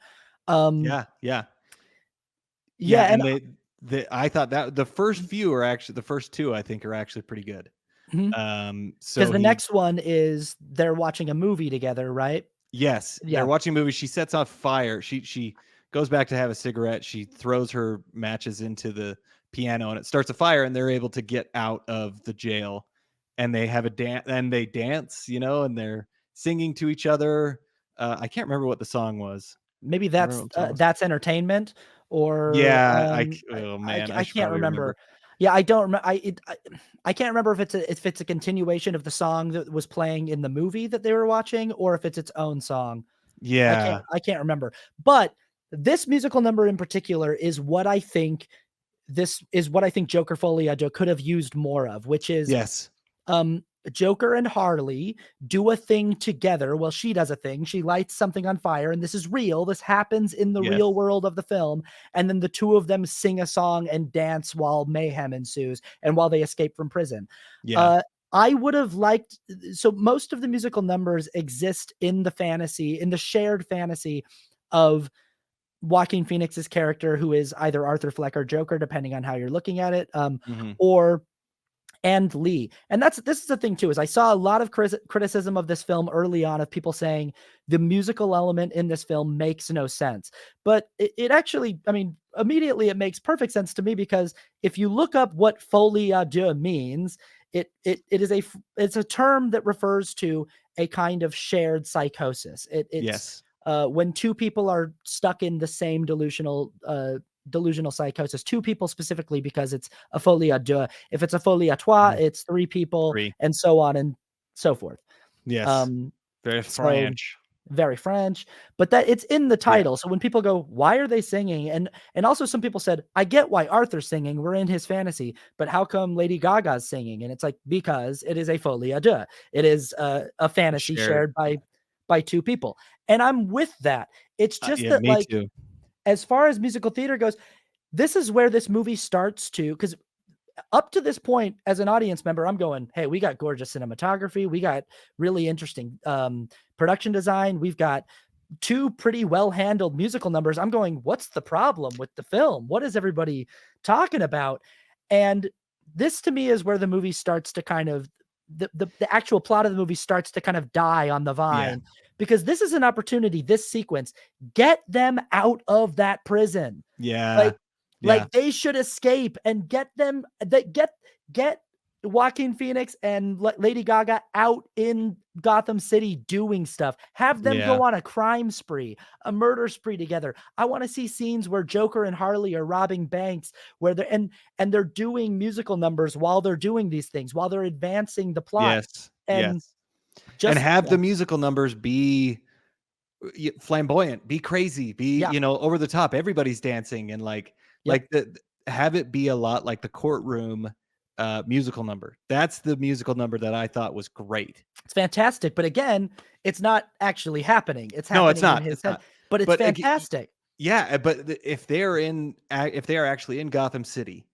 Um, Yeah. Yeah. Yeah. yeah, and And I thought that the first two, I think, are actually pretty good. because So the next one is they're watching a movie together, right? yes, they're Yeah. watching a movie. She sets off fire. She goes back to have a cigarette. She throws her matches into the piano and it starts a fire, and they're able to get out of the jail, and they have a dance, and they dance, and they're singing to each other. I can't remember what the song was. Maybe Do you remember what the song was? that's entertainment or, Yeah, oh man, I I should can't probably remember. remember. Yeah, I don't remember. I can't remember if it's a continuation of the song that was playing in the movie that they were watching, or if it's its own song. Yeah. I can't remember. But this musical number in particular is what I think Joker Folie could have used more of, which is, Yes. um, Joker and Harley do a thing together. Well, she does a thing. She lights something on fire, and this is real. This happens in the Yes. real world of the film. And then the two of them sing a song and dance while mayhem ensues and while they escape from prison. Yeah. Uh, I would have liked, so most of the musical numbers exist in the fantasy, in the shared fantasy of Joaquin Phoenix's character, who is either Arthur Fleck or Joker, depending on how you're looking at it, Mhm. or and Lee. And this is the thing too, is I saw a lot of criticism of this film early on, of people saying the musical element in this film makes no sense. But it actually, I mean, immediately it makes perfect sense to me, because if you look up what folie à deux means, it's a term that refers to a kind of shared psychosis. It's Yes. when two people are stuck in the same delusional psychosis, two people specifically, because it's a folie à deux. If it's a folie à trois, Mhm. it's three people, 3. and so on and so forth. Yes. Um, Very so French. very French, but that it's in the Yeah. title. So when people go, why are they singing? And also some people said, I get why Arthur's singing. We're in his fantasy, but how come Lady Gaga's singing? And it's like, because it is a folie à deux. It is a fantasy Shared. shared by two people. And I'm with that. It's just Yeah, that, me like, too. as far as musical theater goes, this is where this movie starts to, because up to this point, as an audience member, I'm going, hey, we got gorgeous cinematography, we got really interesting production design, we've got two pretty well handled musical numbers. I'm going, what's the problem with the film? What is everybody talking about? And this to me is where the movie starts to kind of, the actual plot of the movie starts to kind of die on the Yeah. vine, because this is an opportunity, this sequence, get them out of that prison. Yeah. Like, Yeah. they should escape and get them, that get Joaquin Phoenix and Lady Gaga out in Gotham City doing stuff. Have them Yeah. go on a crime spree, a murder spree together. I want to see scenes where Joker and Harley are robbing banks, where they're and they're doing musical numbers while they're doing these things, while they're advancing the plot. Yes. And Yes. And just have the musical numbers be flamboyant, be crazy, be, yeah, over the top. Everybody's dancing and yep. have it be a lot like the Courtroom musical number. That's the musical number that I thought was great. It's fantastic, but again, it's not actually happening. It's No, it's happening in not. his It's head, not. but it's But fantastic. yeah, but if if they are actually in Gotham City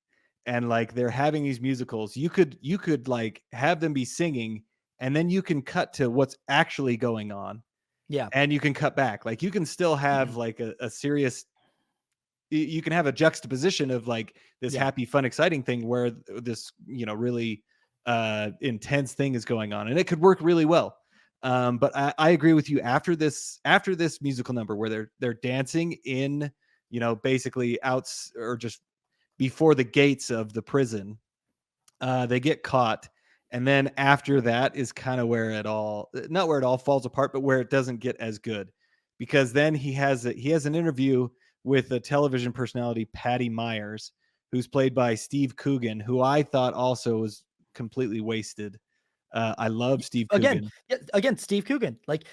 and they're having these musicals, you could like have them be singing and then you can cut to what's actually going on Yeah. and you can cut back. Like you can still have like a serious you can have a juxtaposition of like this Yeah. happy, fun, exciting thing where this, really intense thing is going on, and it could work really well. But I agree with you. After this musical number where they're dancing in, basically outs or just before the gates of the prison, they get caught, and then after that is kind of where it all not where it all falls apart, but where it doesn't get as good, because then he has an interview with a television personality, Patty Myers, who's played by Steve Coogan, who I thought also was completely wasted. I love Steve Again, Coogan. yeah, again, Steve Coogan. Like,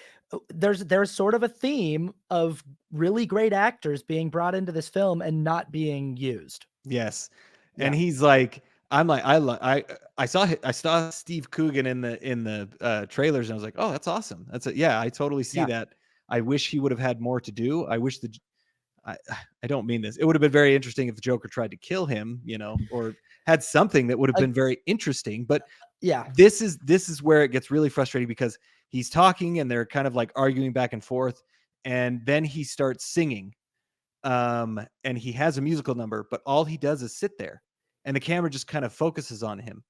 there's sort of a theme of really great actors being brought into this film and not being used. Yes. And Yeah. he's like, I'm like, I saw Steve Coogan in the trailers, and I was like, oh, that's awesome. Yeah, I totally see Yeah. that. I wish he would have had more to do. I wish I I don't mean this. It would have been very interesting if the Joker tried to kill him, or had something that would have Uh, been very interesting. But yeah. this is where it gets really frustrating, because he's talking and they're kind of like arguing back and forth, and then he starts singing, and he has a musical number, but all he does is sit there, and the camera just kind of focuses on him,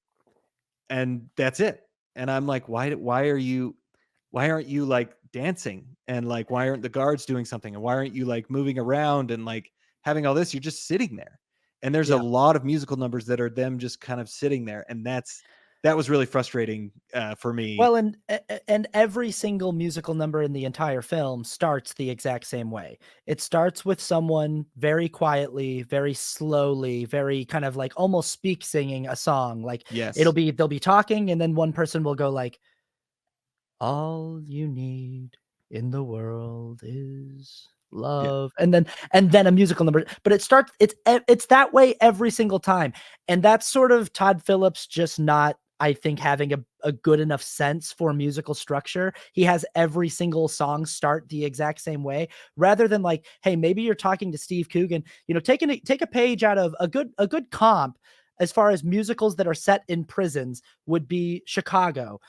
and that's it. And I'm like, why aren't you like dancing, and like why aren't the guards doing something, and why aren't you like moving around and like having all this? You're just sitting there. And there's a Yeah. lot of musical numbers that are them just kind of sitting there, and that was really frustrating for me. Well, and every single musical number in the entire film starts the exact same way. It starts with someone very quietly, very slowly, very kind of like almost speak singing a song. Like, Yes. they'll be talking, and then one person will go like, all you need in the world is Yeah. love, and then a musical number, but it starts, it's that way every single time. And that's sort of Todd Phillips just not I think, having a good enough sense for musical structure. He has every single song start the exact same way, rather than like, hey, maybe you're talking to Steve Coogan, take a page out of a good comp as far as musicals that are set in prisons would be Chicago,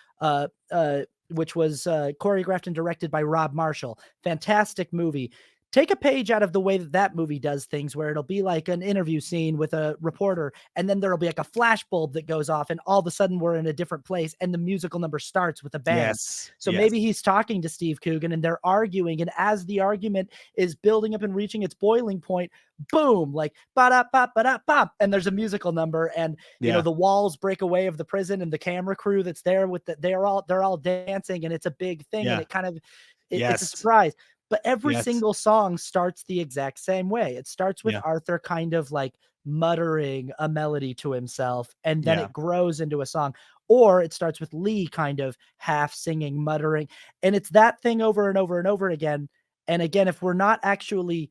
which was choreographed and directed by Rob Marshall. Fantastic movie. Take a page out of the way that that movie does things, where it'll be like an interview scene with a reporter, and then there'll be like a flash bulb that goes off, and all of a sudden we're in a different place, and the musical number starts with a bang. Yes. So Yes. maybe he's talking to Steve Coogan and they're arguing, and as the argument is building up and reaching its boiling point, boom, like ba-da-ba-ba-da-bop, and there's a musical number, and Yeah. the walls break away of the prison, and the camera crew that's there with they're all dancing, and it's a big thing, and Yeah. it kind of it's a Yes. surprise. But every Yes. single song starts the exact same way. It starts with Yeah. Arthur kind of like muttering a melody to himself, and then Yeah. it grows into a song. Or it starts with Lee kind of half singing, muttering, and it's that thing over and over and over again. And again, if we're not actually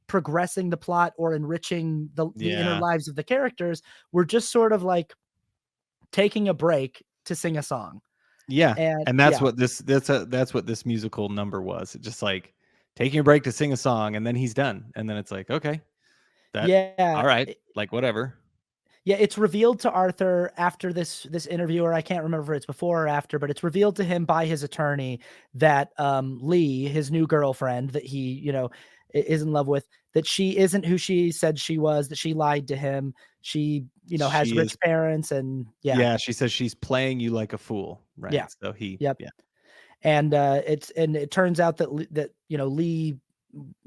progressing the plot or enriching the inner Yeah. lives of the characters, we're just sort of like taking a break to sing a song. Yeah. And And yeah, that's what this musical number was. It just like taking a break to sing a song, and then he's done. And then it's like, okay, that yeah. all right, like whatever. Yeah, it's revealed to Arthur after this interview, or I can't remember if it's before or after, but it's revealed to him by his attorney that Lee, his new girlfriend that he, is in love with, that she isn't who she said she was, that she lied to him. She, has She is rich parents, and yeah, yeah, she says she's playing you like a fool, right? yeah, So he yep. yeah. And it turns out that Lee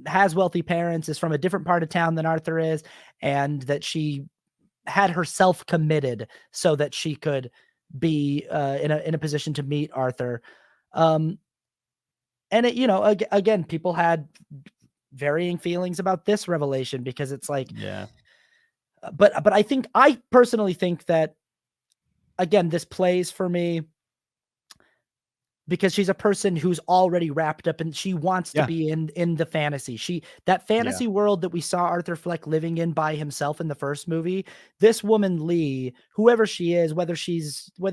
has wealthy parents, is from a different part of town than Arthur is, and that she had herself committed so that she could be in a position to meet Arthur. Um, and again, people had varying feelings about this revelation, because it's like, Yeah. but I personally think that, again, this plays for me because she's a person who's already wrapped up and she wants to Yeah. be in the fantasy. That Yeah. fantasy world that we saw Arthur Fleck living in by himself in the first movie. This woman Lee, whoever she is, whether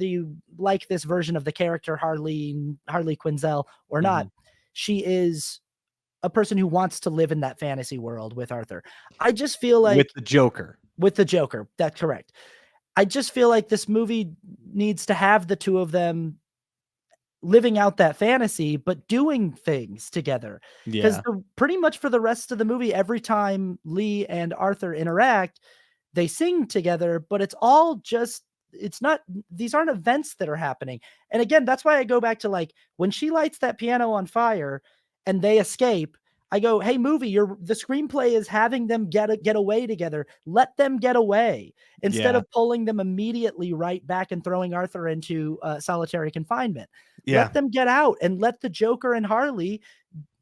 you like this version of the character Harley Quinzel or not, Mhm. she is a person who wants to live in that fantasy world with Arthur. I just feel With like the Joker. with the Joker, that's correct. I just feel like this movie needs to have the two of them living out that fantasy, but doing things together. Because Yeah. pretty much for the rest of the movie, every time Lee and Arthur interact, they sing together, but it's not, these aren't events that are happening. And again, that's why I go back to like when she lights that piano on fire and they escape. I go, hey, movie, the screenplay is having them get away together. Let them get away instead Yeah. of pulling them immediately right back and throwing Arthur into solitary confinement. Yeah. Let them get out and let the Joker and Harley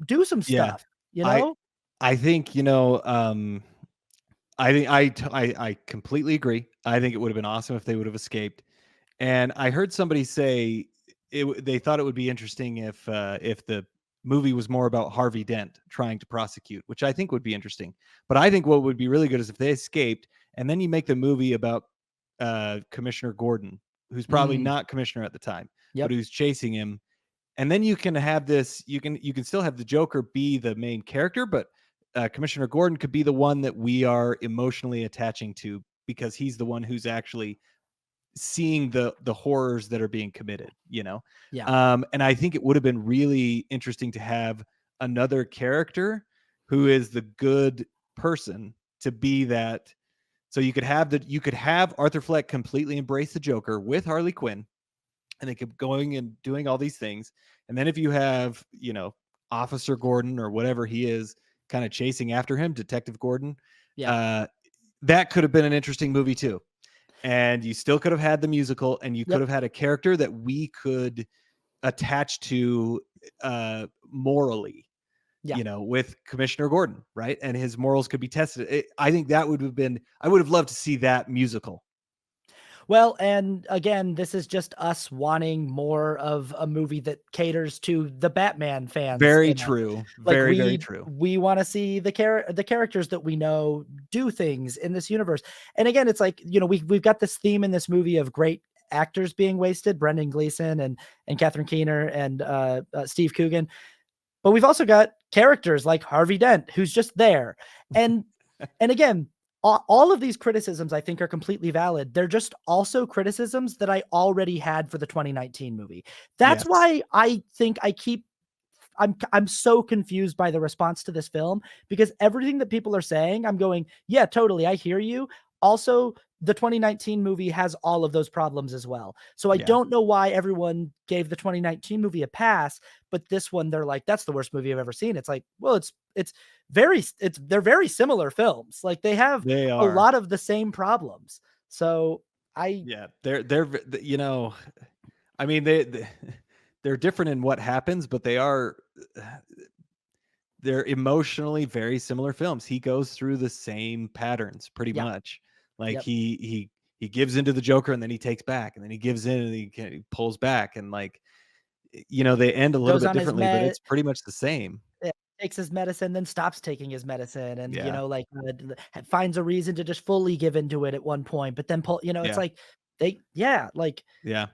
do some Yeah. stuff, I I think, I think I completely agree. I think it would have been awesome if they would have escaped. And I heard somebody say they thought it would be interesting if the movie was more about Harvey Dent trying to prosecute, which I think would be interesting. But I think what would be really good is if they escaped, and then you make the movie about Commissioner Gordon, who's probably Mm, not commissioner at the time, but yep. who's chasing him. And then you can have this. You can still have the Joker be the main character, but Commissioner Gordon could be the one that we are emotionally attaching to because he's the one who's actually seeing the horrors that are being committed, Yeah. and I think it would have been really interesting to have another character who is the good person to be that. So you could have Arthur Fleck completely embrace the Joker with Harley Quinn, and they kept going and doing all these things. And then if you have Officer Gordon or whatever he is kind of chasing after him, Detective Gordon, Yeah. uh that could have been an interesting movie too. And you still could have had the musical, and you could Yep. have had a character that we could attach to morally, Yeah. with Commissioner Gordon, right? And his morals could be tested. I think that would have been, I would have loved to see that musical. Well, and again, this is just us wanting more of a movie that caters to the Batman fans Very in us. true. Like Very, very true. we want to see the characters that we know do things in this universe. And again, it's like, we've got this theme in this movie of great actors being wasted, Brendan Gleeson and Catherine Keener and Steve Coogan. But we've also got characters like Harvey Dent, who's just there. And again, all of these criticisms I think are completely valid. They're just also criticisms that I already had for the 2019 movie. That's Yes. why I think I'm so confused by the response to this film, because everything that people are saying, I'm going, yeah, totally, I hear you. Also, the 2019 movie has all of those problems as well. So I Yeah. don't know why everyone gave the 2019 movie a pass, but this one they're like, that's the worst movie I've ever seen. It's like, well, they're very similar films. Like they have They a are. lot of the same problems. So Yeah, you know, I mean they're different in what happens, but they're emotionally very similar films. He goes through the same patterns pretty yeah, much. Like yep. he gives into the Joker and then he takes back and then he gives in and he pulls back and like they end a little Goes bit on his differently, but med it's pretty much the same. Yeah, takes his medicine, then stops taking his medicine, and Yeah. like finds a reason to just fully give into it at one point, but then pull. It's Yeah. like like Yeah.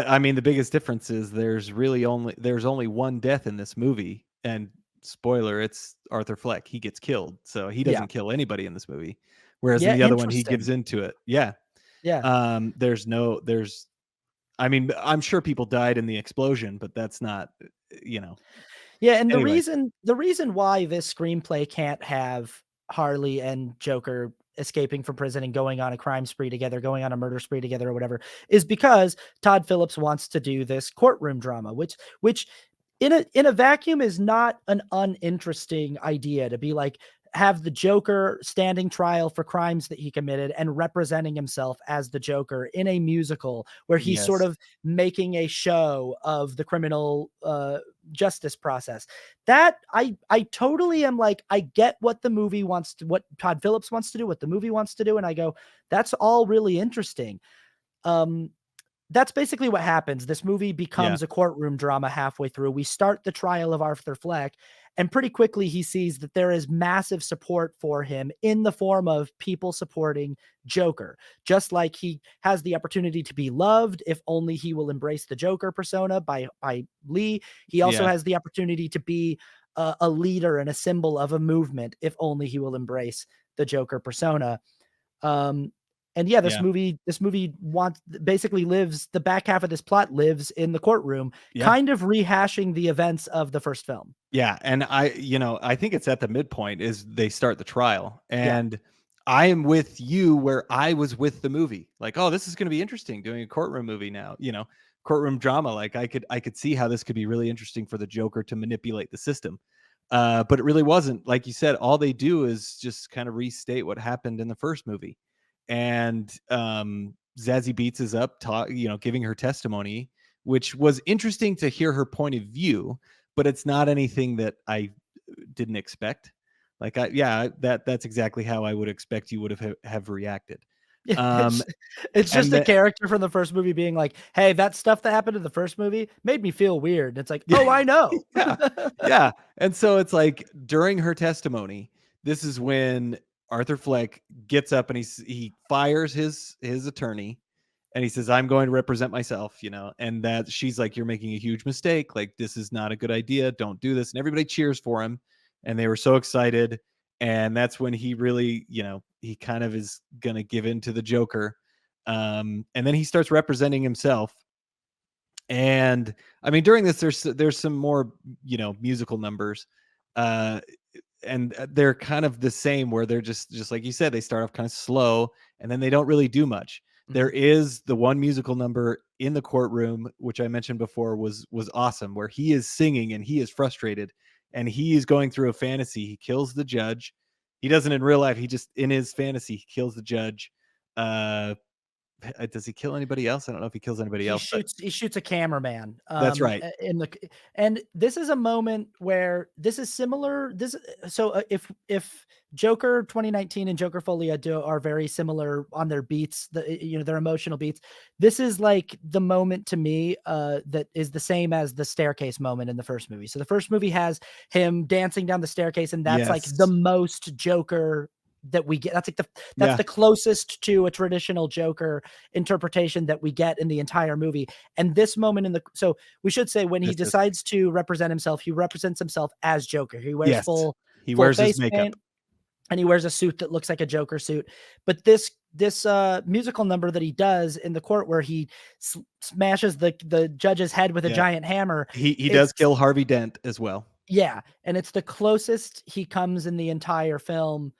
I mean, the biggest difference is there's only one death in this movie, and spoiler, it's Arthur Fleck. He gets killed, so he yeah, doesn't kill anybody in this movie. Whereas in yeah, the other one, he gives interesting, into it. Yeah. yeah. There's I mean, I'm sure people died in the explosion, but that's not, you know. Yeah, and Anyway, the reason why this screenplay can't have Harley and Joker escaping from prison and going on a crime spree together, going on a murder spree together or whatever, is because Todd Phillips wants to do this courtroom drama, which in a vacuum is not an uninteresting idea, to be like, have the Joker standing trial for crimes that he committed and representing himself as the Joker in a musical where he's sort yes. of making a show of the criminal justice process. That I totally am like, I get what the movie wants to, what Todd Phillips wants to do, what the movie wants to do, and I go, that's all really interesting. Um, that's basically what happens. This movie Yeah. becomes a courtroom drama halfway through. We start the trial of Arthur Fleck, and pretty quickly he sees that there is massive support for him in the form of people supporting Joker. Just like he has the opportunity to be loved if only he will embrace the Joker persona by Lee, he also Yeah. has the opportunity to be a leader and a symbol of a movement if only he will embrace the Joker persona. Um, and yeah, Yeah. this movie wants basically lives the back half of this plot lives in the courtroom, Yeah. kind of rehashing the events of the first film. Yeah, and I think it's at the midpoint is they start the trial, Yeah. and I am with you where I was with the movie. Like, oh, this is going to be interesting doing a courtroom movie now, courtroom drama. Like I could see how this could be really interesting for the Joker to manipulate the system. But it really wasn't. Like you said, all they do is just kind of restate what happened in the first movie. And Zazie Beetz is up giving her testimony, which was interesting to hear her point of view, but it's not anything that I didn't expect. Like, that's exactly how I would expect you would have reacted. Yeah, Um, it's and just a that, character from the first movie being like, "Hey, that stuff that happened in the first movie made me feel weird." It's like, "Oh, yeah, I know." yeah, yeah. And so it's like during her testimony, this is when Arthur Fleck gets up and he fires his attorney, and he says, "I'm going to represent myself," and that she's like, "You're making a huge mistake. Like, this is not a good idea. Don't do this." And everybody cheers for him, and they were so excited. And that's when he really, he kind of is going to give in to the Joker. And then he starts representing himself. And I mean, during this, there's some more, musical numbers. Uh, and they're kind of the same where they're just like you said, they start off kind of slow and then they don't really do much. There Mhm. is the one musical number in the courtroom which I mentioned before was awesome, where he is singing and he is frustrated and he is going through a fantasy. He kills the judge. He doesn't in real life, he just in his fantasy he kills the judge. uh does he kill anybody else? I don't know if he kills anybody else, but He shoots a cameraman, that's right. in the and this is a moment where this is similar. If Joker 2019 and Joker Folie are very similar on their beats, their emotional beats. This is like the moment to me that is the same as the staircase moment in the first movie. So the first movie has him dancing down the staircase, and that's like the Yes. most Joker that we get. That's like that's Yeah. the closest to a traditional Joker interpretation that we get in the entire movie. And this moment so we should say when he This is decides to represent himself, he represents himself as Joker. He wears yes. full He full wears his face makeup. paint, and he wears a suit that looks like a Joker suit. But this musical number that he does in the court where he smashes the judge's head with a Yeah. giant hammer, He it's does kill Harvey Dent as well. yeah, and it's the closest he comes in the entire film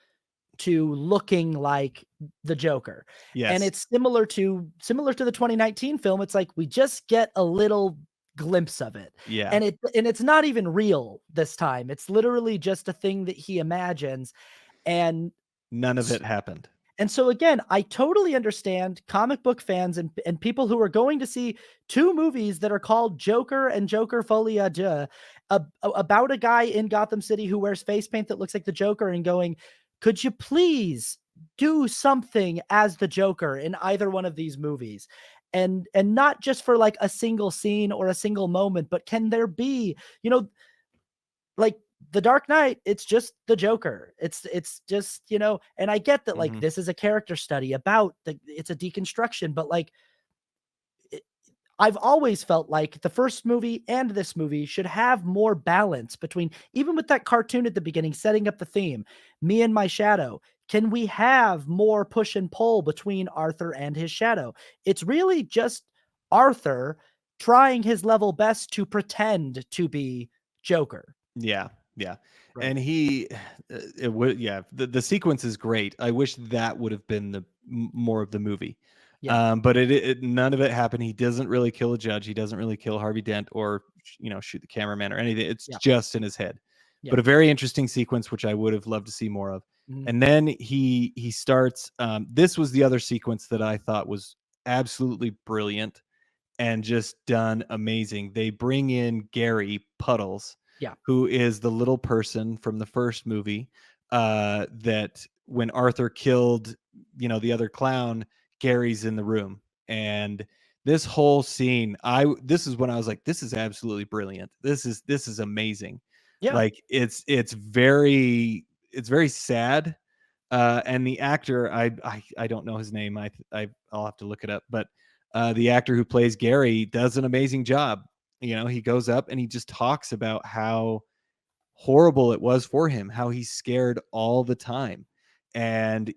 to looking like the Joker. And Yes. it's similar to the 2019 film. It's like we just get a little glimpse of it. Yeah. And it's not even real this time. It's literally just a thing that he imagines. And None of it happened. and so again, I totally understand comic book fans and people who are going to see two movies that are called Joker and Joker Folie about a guy in Gotham City who wears face paint that looks like the Joker and going, could you please do something as the Joker in either one of these movies? And not just for like a single scene or a single moment, but can there be, like the Dark Knight, it's just the Joker. It's just, and I get that like Mhm. this is a character study about it's a deconstruction, but like I've always felt like the first movie and this movie should have more balance between, even with that cartoon at the beginning setting up the theme, me and my shadow. Can we have more push and pull between Arthur and his shadow? It's really just Arthur trying his level best to pretend to be Joker. Yeah, yeah. Right. And he it would yeah, the sequence is great. I wish that would have been the more of the movie. Yeah. But it none of it happened. He doesn't really kill a judge. He doesn't really kill Harvey Dent or shoot the cameraman or anything. It's Yeah. just in his head. Yeah. But a very interesting sequence which I would have loved to see more of. Mhm. And then he starts this was the other sequence that I thought was absolutely brilliant and just done amazing. They bring in Gary Puddles, Yeah. who is the little person from the first movie, that when Arthur killed, the other clown, Gary's in the room. And this whole scene, this is when I was like, this is absolutely brilliant. This is amazing. Yeah. Like it's very sad. And the actor, I don't know his name. I'll have to look it up, but the actor who plays Gary does an amazing job. He goes up and he just talks about how horrible it was for him, how he's scared all the time. And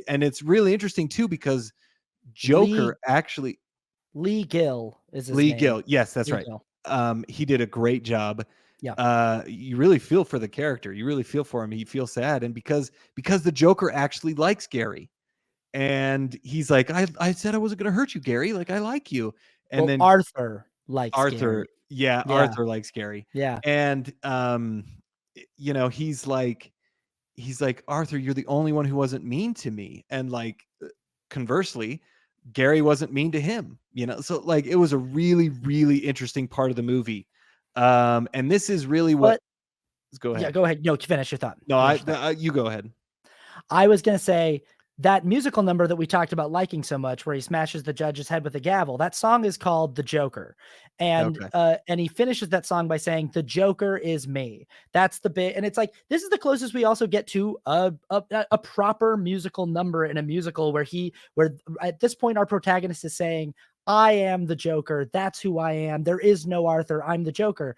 and it's really interesting too, because Lee Joker actually Lee Gill is his Lee name. Gill, yes, that's Lee right. Gill. He did a great job. Yeah. You really feel for the character. You really feel for him. He feels sad. And because the Joker actually likes Gary. And he's like, I said I wasn't gonna hurt you, Gary. Like, I like you. And Well, then Arthur likes Arthur, Gary. yeah, Yeah. Arthur likes Gary. Yeah. And he's like, Arthur, you're the only one who wasn't mean to me. And like conversely, Gary wasn't mean to him, so like it was a really, really interesting part of the movie. And this is really what But go yeah, ahead. go ahead. No, finish your thought. No, Finish your thought. you go ahead. I was gonna say that musical number that we talked about liking so much, where he smashes the judge's head with a gavel. That song is called "The Joker," and Okay. and he finishes that song by saying, "The Joker is me." That's the bit, and it's like this is the closest we also get to a proper musical number in a musical where at this point our protagonist is saying, "I am the Joker. That's who I am. There is no Arthur. I'm the Joker."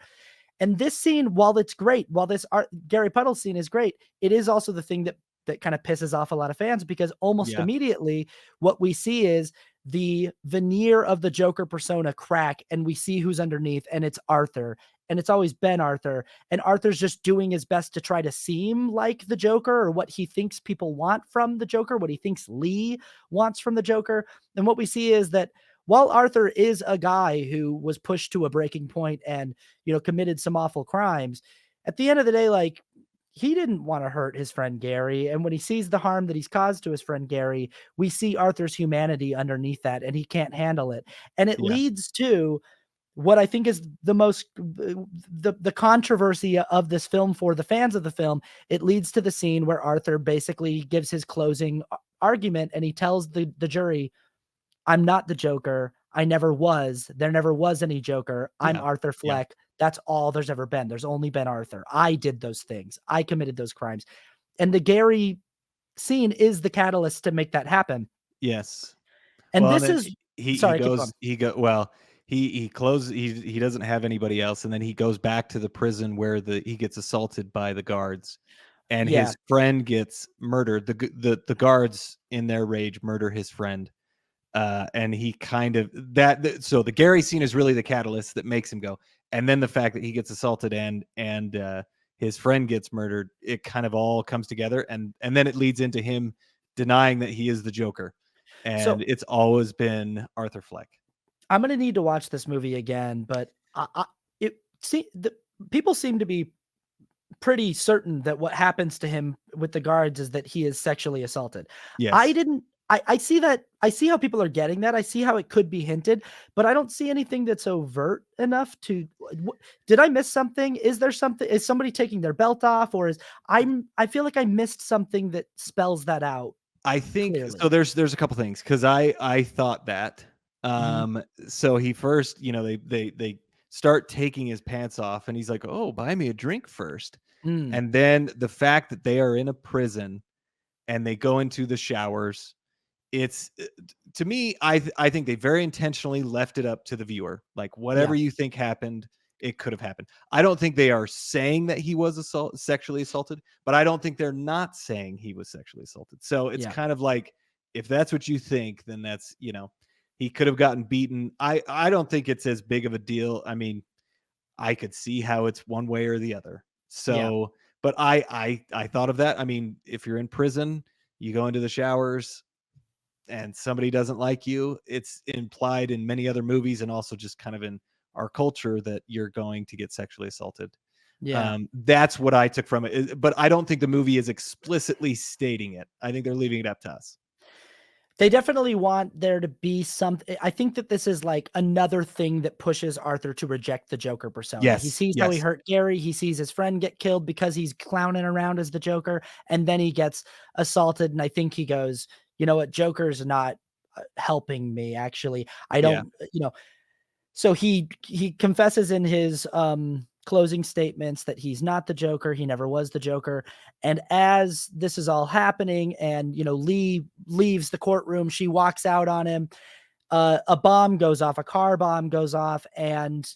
And this scene, while it's great, while this Gary Puddles scene is great, it is also the thing that kind of pisses off a lot of fans, because almost Yeah. immediately what we see is the veneer of the Joker persona crack, and we see who's underneath, and it's Arthur. And it's always been Arthur. And Arthur's just doing his best to try to seem like the Joker, or what he thinks people want from the Joker, what he thinks Lee wants from the Joker. And what we see is that while Arthur is a guy who was pushed to a breaking point and, committed some awful crimes, at the end of the day, like, he didn't want to hurt his friend Gary. And when he sees the harm that he's caused to his friend Gary, we see Arthur's humanity underneath that, and he can't handle it. And it Yeah. leads to what I think is the controversy of this film for the fans of the film. It leads to the scene where Arthur basically gives his closing argument, and he tells the jury, "I'm not the Joker. I never was. There never was any Joker. I'm Yeah. Arthur Yeah. Fleck. That's all there's ever been. There's only been Arthur. I did those things. I committed those crimes." And the Gary scene is the catalyst to make that happen. Yes. And Well, and this then is he sorry, keep going. goes well, he closes he doesn't have anybody else, and then he goes back to the prison where he gets assaulted by the guards, and Yeah. his friend gets murdered. The guards in their rage murder his friend. And he kind of so the Gary scene is really the catalyst that makes him go. And then the fact that he gets assaulted and his friend gets murdered, it kind of all comes together, and then it leads into him denying that he is the Joker. And So it's always been Arthur Fleck. I'm gonna need to watch this movie again, but the people seem to be pretty certain that what happens to him with the guards is that he is sexually assaulted. I Yes. didn't I see that. I see how people are getting that. I see how it could be hinted, but I don't see anything that's overt enough to did I miss something? Is there something, is somebody taking their belt off, or is I feel like I missed something that spells that out I think so. clearly. There's a couple things because I thought that. Mhm. So he first, they start taking his pants off, and he's like, "Oh, buy me a drink first." Mm. And then the fact that they are in a prison and they go into the showers, it's to me, I think they very intentionally left it up to the viewer. Like Yeah. whatever you think happened, it could have happened. I don't think they are saying that he was sexually assaulted, but I don't think they're not saying he was sexually assaulted. So it's Yeah. kind of like, if that's what you think, then that's, he could have gotten beaten. I don't think it's as big of a deal. I mean, I could see how it's one way or the other. Yeah. So, but I thought of that. I mean, if you're in prison, you go into the showers and somebody doesn't like you, it's implied in many other movies and also just kind of in our culture that you're going to get sexually assaulted. Yeah. That's what I took from it. But I don't think the movie is explicitly stating it. I think they're leaving it up to us. They definitely want there to be I think that this is like another thing that pushes Arthur to reject the Joker persona. He Yes. sees how he Yes. hurt Gary, he sees his friend get killed because he's clowning around as the Joker, and then he gets assaulted, and I think he goes, "You know what? Joker's not helping me, actually. I Yeah. don't, you know." So he confesses in his closing statements that he's not the Joker, he never was the Joker. And as this is all happening and Lee leaves the courtroom, she walks out on him. A bomb goes off, a car bomb goes off, and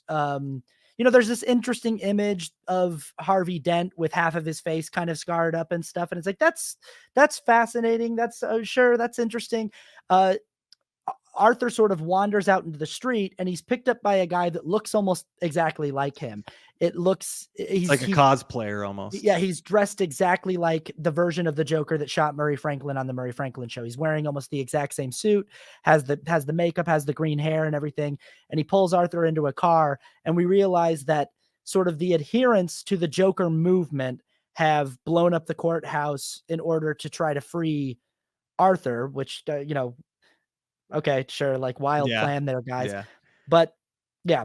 there's this interesting image of Harvey Dent with half of his face kind of scarred up and stuff, and it's like that's fascinating. That's sure, that's interesting. Uh, Arthur sort of wanders out into the street and he's picked up by a guy that looks almost exactly like him. It looks It's like a cosplayer almost. yeah, he's dressed exactly like the version of the Joker that shot Murray Franklin on the Murray Franklin show. He's wearing almost the exact same suit, has the makeup, has the green hair and everything. And he pulls Arthur into a car, and we realize that sort of the adherents to the Joker movement have blown up the courthouse in order to try to free Arthur, which okay, sure, like wild Yeah. plan there, guys. Yeah. But yeah,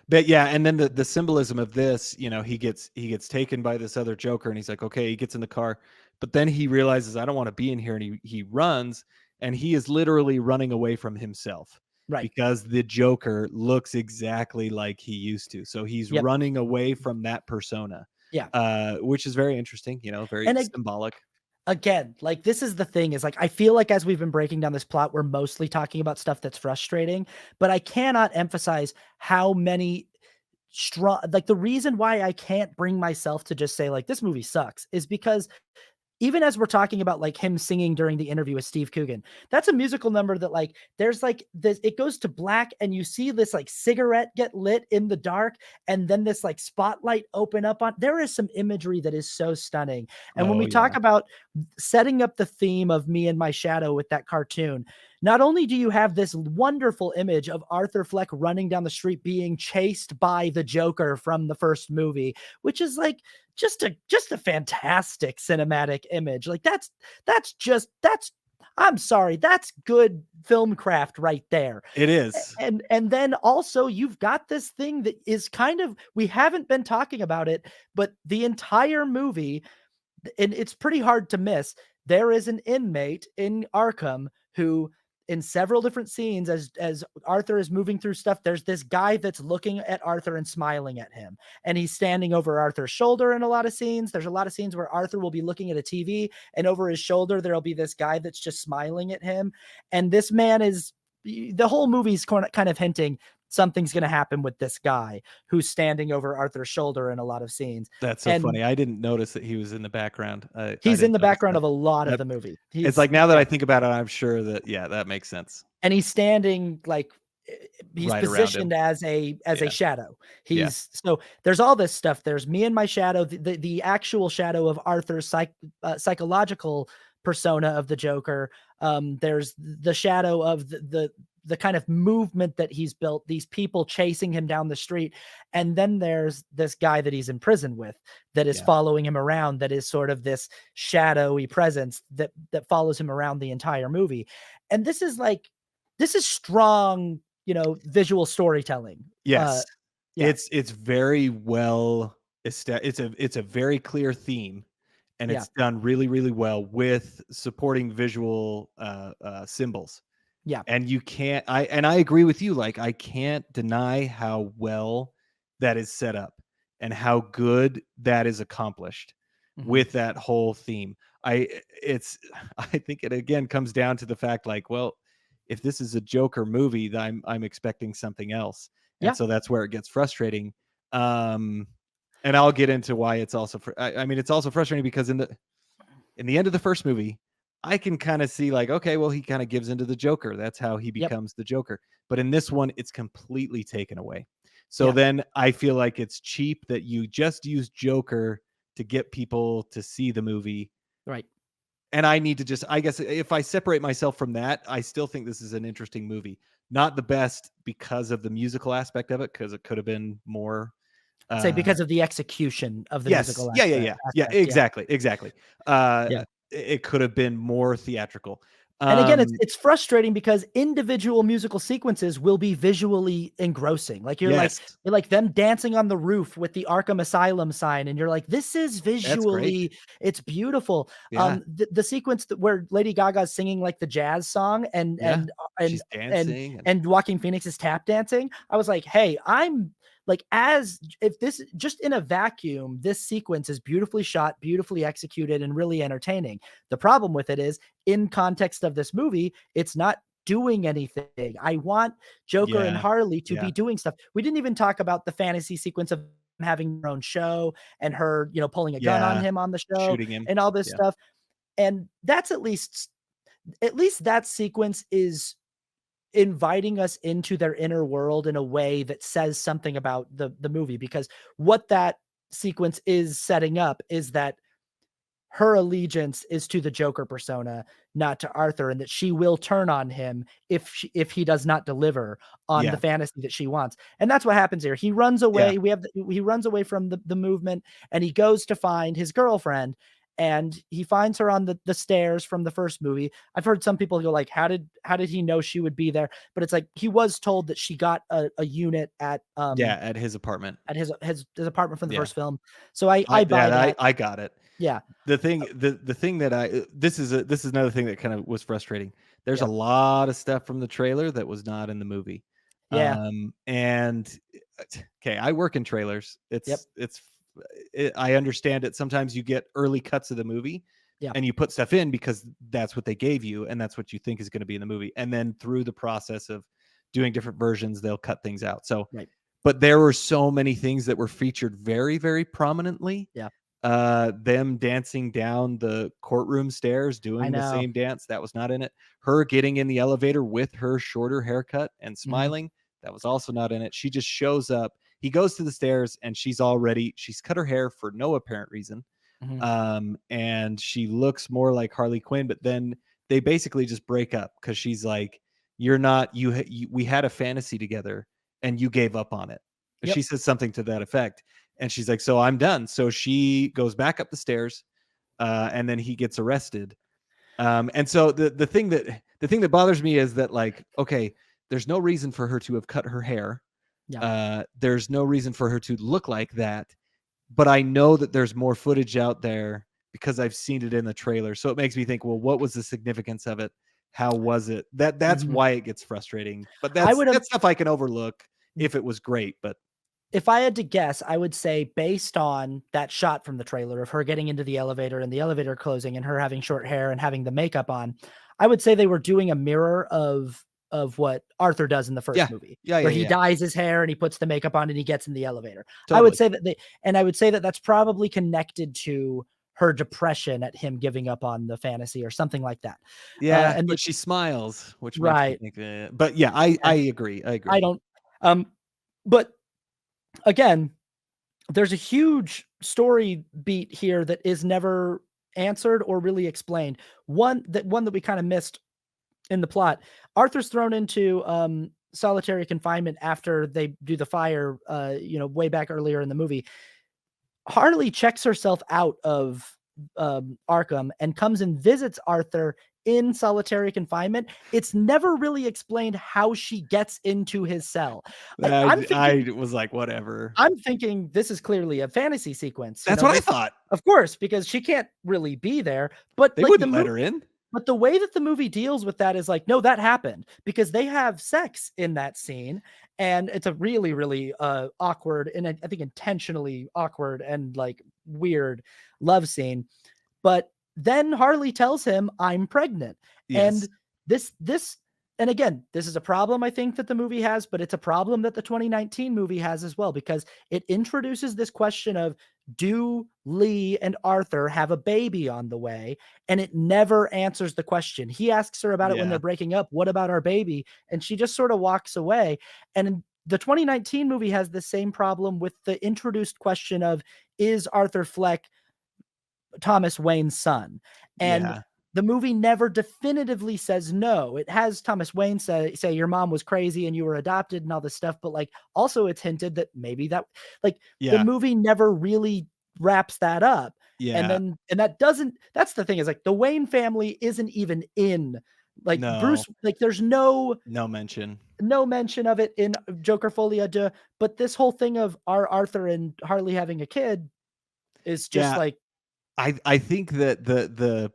But yeah, and then the symbolism of this, he gets taken by this other Joker, and he's like, okay, he gets in the car, but then he realizes, I don't want to be in here, and he runs, and he is literally running away from himself right. because the Joker looks exactly like he used to. So he's Yep. running away from that persona, Yeah. which is very interesting, very And symbolic. again, like this is the thing is like I feel like as we've been breaking down this plot, we're mostly talking about stuff that's frustrating, but I cannot emphasize how many strong, like the reason why I can't bring myself to just say like this movie sucks is because even as we're talking about like him singing during the interview with Steve Coogan, that's a musical number that like there's like this, it goes to black and you see this like cigarette get lit in the dark and then this like spotlight open up on, there is some imagery that is so stunning. And when Oh we talk yeah. about setting up the theme of Me and My Shadow with that cartoon, not only do you have this wonderful image of Arthur Fleck running down the street being chased by the Joker from the first movie, which is like just a fantastic cinematic image. Like that's I'm sorry, that's good film craft right there. It is. And then also you've got this thing that is kind of, we haven't been talking about it, but the entire movie, and it's pretty hard to miss, there is an inmate in Arkham who in several different scenes as Arthur is moving through stuff, there's this guy that's looking at Arthur and smiling at him, and he's standing over Arthur's shoulder in a lot of scenes. There's a lot of scenes where Arthur will be looking at a TV, and over his shoulder there'll be this guy that's just smiling at him. And this man is, the whole movie's kind of hinting something's going to happen with this guy who's standing over Arthur's shoulder in a lot of scenes. That's so funny. I didn't notice that he was in the background. He's in the background of a lot of the movie. It's like, now that I think about it, I'm sure that, yeah, that makes sense. And he's standing like, he's right positioned as a shadow. So there's all this stuff. There's me and my shadow, the actual shadow of Arthur's psychological persona of the Joker. There's the shadow of the kind of movement that he's built, these people chasing him down the street. And then there's this guy that he's in prison with that is following him around, that is sort of this shadowy presence that follows him around the entire movie. And this is strong, visual storytelling. Yes. It's very well established. It's a very clear theme, and it's done really, really well with supporting visual symbols. Yeah. And you can't, I agree with you. Like, I can't deny how well that is set up and how good that is accomplished with that whole theme. I think it again comes down to the fact, like, well, if this is a Joker movie, then I'm expecting something else. And so that's where it gets frustrating. And I'll get into why it's also, it's also frustrating because in the end of the first movie, I can kind of see like, okay, well, he kind of gives into the Joker. That's how he becomes the Joker. But in this one, it's completely taken away. So then I feel like it's cheap that you just use Joker to get people to see the movie. Right. And I need to just, I guess if I separate myself from that, I still think this is an interesting movie. Not the best because of the musical aspect of it, because it could have been more. Say because of the execution of the musical aspect. Yeah, exactly. It could have been more theatrical. And again, it's frustrating because individual musical sequences will be visually engrossing. Like you're like them dancing on the roof with the Arkham Asylum sign, and you're like, this is visually, it's beautiful. Yeah. The sequence where Lady Gaga's singing like the jazz song and she's dancing and Joaquin Phoenix is tap dancing. I was like, hey, I'm like, if this just in a vacuum, this sequence is beautifully shot, beautifully executed, and really entertaining. The problem with it is, in context of this movie, it's not doing anything. I want Joker and Harley to be doing stuff. We didn't even talk about the fantasy sequence of having her own show and her, pulling a gun on him on the show, shooting him, and all this stuff. And that's at least that sequence is inviting us into their inner world in a way that says something about the movie, because what that sequence is setting up is that her allegiance is to the Joker persona, not to Arthur, and that she will turn on him if he does not deliver on the fantasy that she wants. And that's what happens here. He runs away. He runs away from the movement, and he goes to find his girlfriend. And he finds her on the stairs from the first movie. I've heard some people go like, how did he know she would be there? But it's like, he was told that she got a unit at his apartment, at his apartment from the first film. So I buy that. I got it. Yeah. The thing that this is another thing that kind of was frustrating. There's a lot of stuff from the trailer that was not in the movie. Yeah. And okay, I work in trailers. I understand it. Sometimes you get early cuts of the movie and you put stuff in because that's what they gave you and that's what you think is going to be in the movie. And then through the process of doing different versions, they'll cut things out. So, but there were so many things that were featured very, very prominently. Yeah. Them dancing down the courtroom stairs, doing the same dance. That was not in it. Her getting in the elevator with her shorter haircut and smiling. That was also not in it. She just shows up. He goes to the stairs and she's cut her hair for no apparent reason. And she looks more like Harley Quinn, but then they basically just break up because she's like, we had a fantasy together and you gave up on it. She says something to that effect. And she's like, so I'm done. So she goes back up the stairs and then he gets arrested. And so the thing that bothers me is that, like, okay, there's no reason for her to have cut her hair. There's no reason for her to look like that, but I know that there's more footage out there because I've seen it in the trailer. So it makes me think, well, what was the significance of it? how was it? That's Mhm. why it gets frustrating. But I would have that's stuff I can overlook if it was great. But If I had to guess, I would say based on that shot from the trailer of her getting into the elevator and the elevator closing and her having short hair and having the makeup on, I would say they were doing a mirror of what Arthur does in the yeah, first movie, yeah, yeah, where he yeah, dyes his hair and he puts the makeup on and he gets in the elevator. I would totally. say that I would say that that's probably connected to her depression at him giving up on the fantasy or something like that. Yeah, And but she smiles, which makes me right, think. But yeah, I yeah, agree. I I agree. don't. Um, but again, there's a huge story beat here that is never answered or really explained. One that we kind of missed in the plot. Arthur's thrown into solitary confinement after they do the fire, way back earlier in the movie. Harley checks herself out of Arkham and comes and visits Arthur in solitary confinement. It's never really explained how she gets into his cell. I'm thinking I was like, whatever. this is clearly a fantasy sequence. That's what I They, thought. of course, because she can't really be there. But They like the wouldn't let movie, her in. but the way that the movie deals with that is like, no, that happened because they have sex in that scene, and it's a really, really awkward and I think intentionally awkward and like weird love scene. But then Harley tells him, "I'm pregnant." Yes. And this and again, this is a problem I think that the movie has, but it's a problem that the 2019 movie has as well because it introduces this question of do Lee and Arthur have a baby on the way? And it never answers the question. He asks her about it when Yeah. they're breaking up, "What about our baby?" And she just sort of walks away. And the 2019 movie has the same problem with the introduced question of is Arthur Fleck Thomas Wayne's son. And Yeah. the movie never definitively says no. It has Thomas Wayne say your mom was crazy and you were adopted and all this stuff, but like also it's hinted that maybe that like the Yeah. movie never really wraps that up. And Yeah. then and that doesn't that's the thing is like the Wayne family isn't even in like No. Bruce like there's No mention. no mention of it in Joker Folie Deux, but this whole thing of our Arthur and Harley having a kid is just Yeah. like I think that the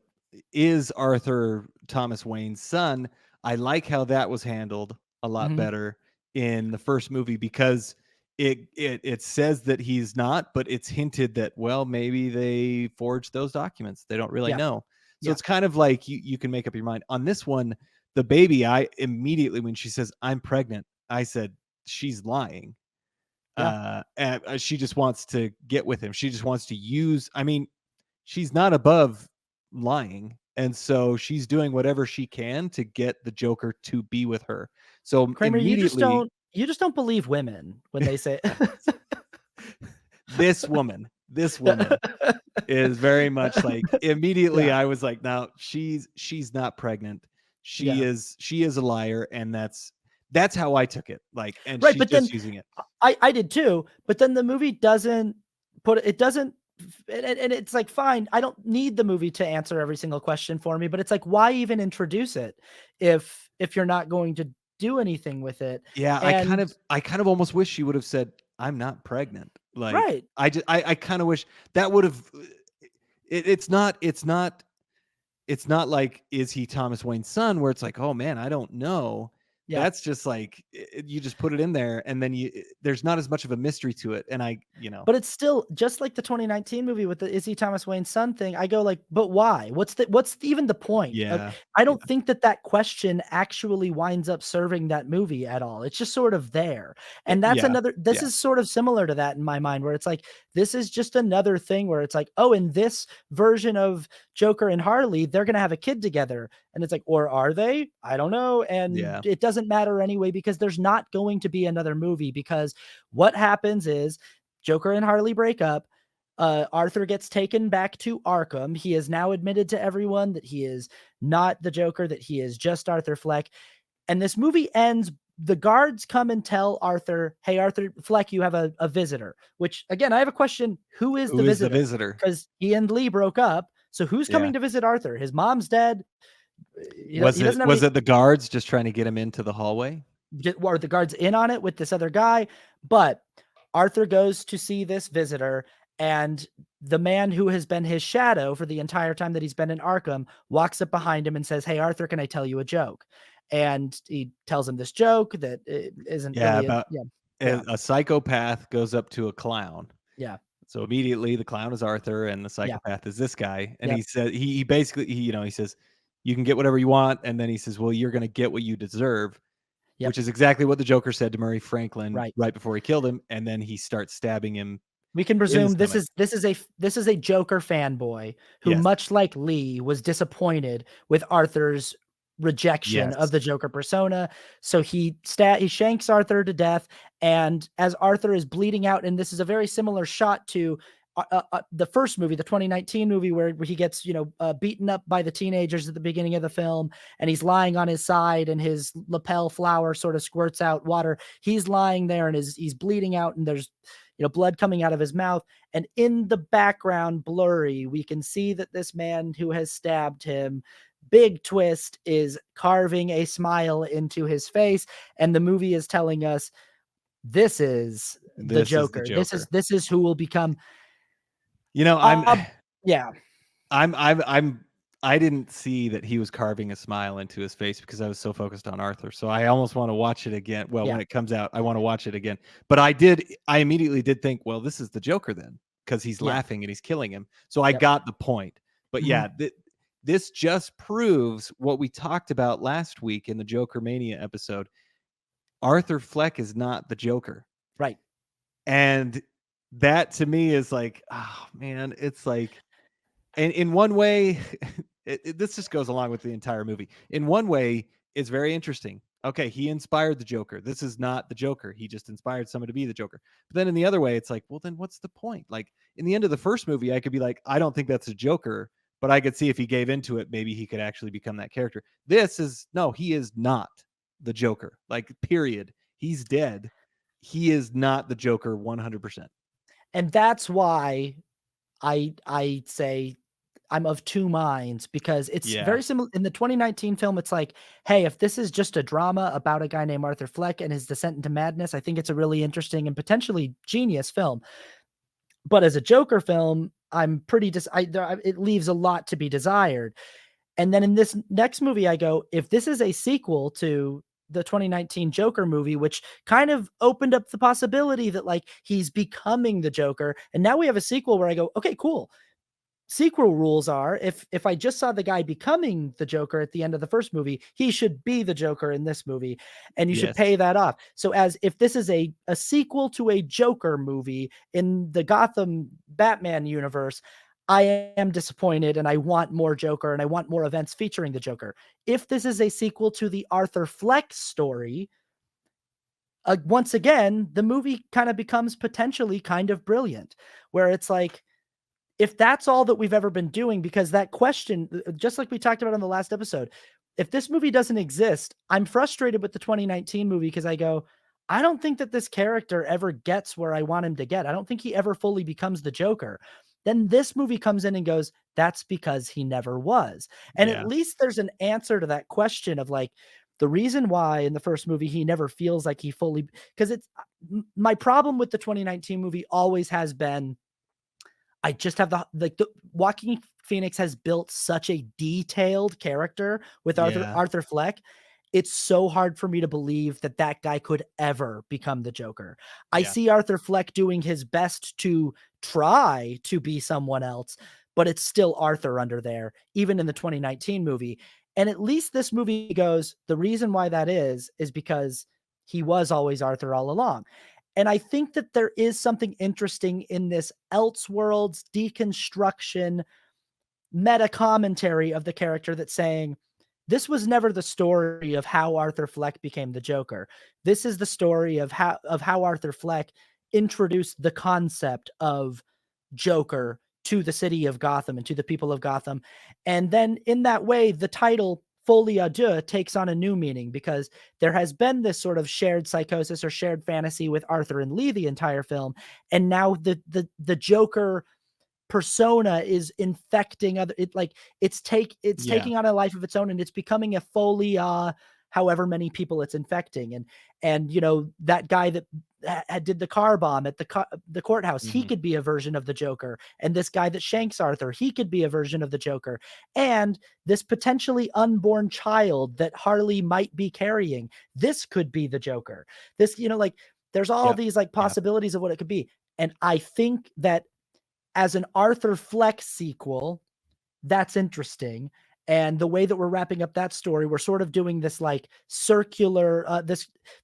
is Arthur Thomas Wayne's son. I like how that was handled a lot mhm, better in the first movie because it says that he's not, but it's hinted that well maybe they forged those documents. They don't really yeah, know. So yeah, it's kind of like you can make up your mind. On this one, the baby, I immediately when she says I'm pregnant, I said she's lying. yeah. And she just wants to get with him. She just wants to use. I mean, she's not above lying. And so she's doing whatever she can to get the Joker to be with her. So Kramer, immediately, you just don't believe women when they say this woman is very much like immediately yeah, I was like, no, she's not pregnant. yeah. She is a liar, and that's how I took it. Like, and Right, she's but then just using it. I did too, but then the movie doesn't it doesn't and it's like, fine, I don't need the movie to answer every single question for me, but it's like, why even introduce it if you're not going to do anything with it? Yeah, And I kind of almost wish she would have said, "I'm not pregnant." Like, right. I kind of wish that would have. It's not like is he Thomas Wayne's son where it's like, oh man, I don't know. Yeah. That's just like you just put it in there, and then there's not as much of a mystery to it. And But it's still just like the 2019 movie with the "Is he Thomas Wayne's son?" thing, I go like, "But why? Even the point?" yeah, I yeah, don't think that question actually winds up serving that movie at all. It's just sort of there. And that's yeah, another this yeah, is sort of similar to that in my mind where it's like, this is just another thing where it's like, "Oh, in this version of Joker and Harley, they're gonna have a kid together." And it's like, "Or are they? I don't know." And yeah, it doesn't matter anyway because there's not going to be another movie because what happens is Joker and Harley break up. Arthur gets taken back to Arkham. He has now admitted to everyone that he is not the Joker, that he is just Arthur Fleck. And this movie ends. The guards come and tell Arthur, "Hey, Arthur Fleck, you have a visitor." Which, again, I have a question. Who is who the is the visitor? visitor? Because he and Lee broke up. So who's Yeah, coming to visit Arthur? His mom's dead. He doesn't have was any. it the guards just trying to get him into the hallway? Are the guards in on it with this other guy? But Arthur goes to see this visitor, and the man who has been his shadow for the entire time that he's been in Arkham walks up behind him and says, "Hey, Arthur, can I tell you a joke?" And he tells him this joke that isn't Yeah, really about yeah, a psychopath goes up to a clown. yeah, So immediately the clown is Arthur and the yeah, psychopath is this guy. And yep, he said he basically he says, you can get whatever you want. And then he says, well, you're gonna get what you deserve, yep, which is exactly what the Joker said to Murray Franklin right. right before he killed him. And then he starts stabbing him We can in the presume stomach. this is a Joker fanboy who, Yes. much like Lee, was disappointed with Arthur's rejection of Yes. the Joker persona. So he shanks Arthur to death, and as Arthur is bleeding out, and this is a very similar shot to the first movie, the 2019 movie, where he gets beaten up by the teenagers at the beginning of the film, and he's lying on his side, and his lapel flower sort of squirts out water. He's lying there, and he's bleeding out, and there's blood coming out of his mouth. And in the background, blurry, we can see that this man who has stabbed him, big twist, is carving a smile into his face. And the movie is telling us this is the This is the Joker. Joker. This is who will become. You know, Yeah, I'm I didn't see that he was carving a smile into his face because I was so focused on Arthur. So I almost want to watch it again. Well, yeah, when it comes out, I want to watch it again. But I immediately did think, well, this is the Joker then, because he's yeah, laughing and he's killing him. So I yep, got the point. But mhm, yeah, this just proves what we talked about last week in the Joker Mania episode. Arthur Fleck is not the Joker. right. And that to me is like, oh man, it's like, and in one way, this just goes along with the entire movie. In one way, it's very interesting. Okay, he inspired the Joker. This is not the Joker. He just inspired someone to be the Joker. But then in the other way, it's like, well, then what's the point? Like in the end of the first movie, I could be like, I don't think that's a Joker, but I could see if he gave into it, maybe he could actually become that character. This is no, he is not the Joker. Like, period. He's dead. He is not the Joker 100%. And that's why I say I'm of two minds, because it's Yeah. very similar in the 2019 film. It's like, hey, if this is just a drama about a guy named Arthur Fleck and his descent into madness, I think it's a really interesting and potentially genius film. But as a Joker film, I'm pretty it leaves a lot to be desired. And then in this next movie, I go, if this is a sequel to the 2019 Joker movie, which kind of opened up the possibility that like he's becoming the Joker, and now we have a sequel where I go, okay, cool. Sequel rules are, if I just saw the guy becoming the Joker at the end of the first movie, he should be the Joker in this movie, and you should Yes. pay that off. So as if this is a sequel to a Joker movie in the Gotham Batman universe, I am disappointed, and I want more Joker, and I want more events featuring the Joker. If this is a sequel to the Arthur Fleck story, once again, the movie kind of becomes potentially kind of brilliant, where it's like, if that's all that we've ever been doing, because that question, just like we talked about on the last episode, if this movie doesn't exist, I'm frustrated with the 2019 movie because I go, I don't think that this character ever gets where I want him to get. I don't think he ever fully becomes the Joker. Then this movie comes in and goes, that's because he never was. And at Yeah. least there's an answer to that question of like, the reason why in the first movie he never feels like he fully, because it's my problem with the 2019 movie always has been, I just have the Joaquin Phoenix has built such a detailed character with Yeah. Arthur Fleck. It's so hard for me to believe that that guy could ever become the Joker. I Yeah. see Arthur Fleck doing his best to try to be someone else, but it's still Arthur under there, even in the 2019 movie. And at least this movie goes, the reason why that is because he was always Arthur all along. And I think that there is something interesting in this Elseworlds deconstruction meta commentary of the character that's saying, this was never the story of how Arthur Fleck became the Joker. This is the story of how Arthur Fleck introduced the concept of Joker to the city of Gotham and to the people of Gotham. And then in that way, the title Folie à Deux takes on a new meaning, because there has been this sort of shared psychosis or shared fantasy with Arthur and Lee the entire film. And now the Joker persona is infecting other, it's Yeah. taking on a life of its own, and it's becoming a folie however many people it's infecting. And that guy that did the car bomb at the courthouse, he Mhm. could be a version of the Joker. And this guy that shanks Arthur, he could be a version of the Joker. And this potentially unborn child that Harley might be carrying, this could be the Joker. This, like, there's all Yep. these like Yep. possibilities of what it could be. And I think that as an Arthur Fleck sequel, that's interesting. And the way that we're wrapping up that story, we're sort of doing this like circular,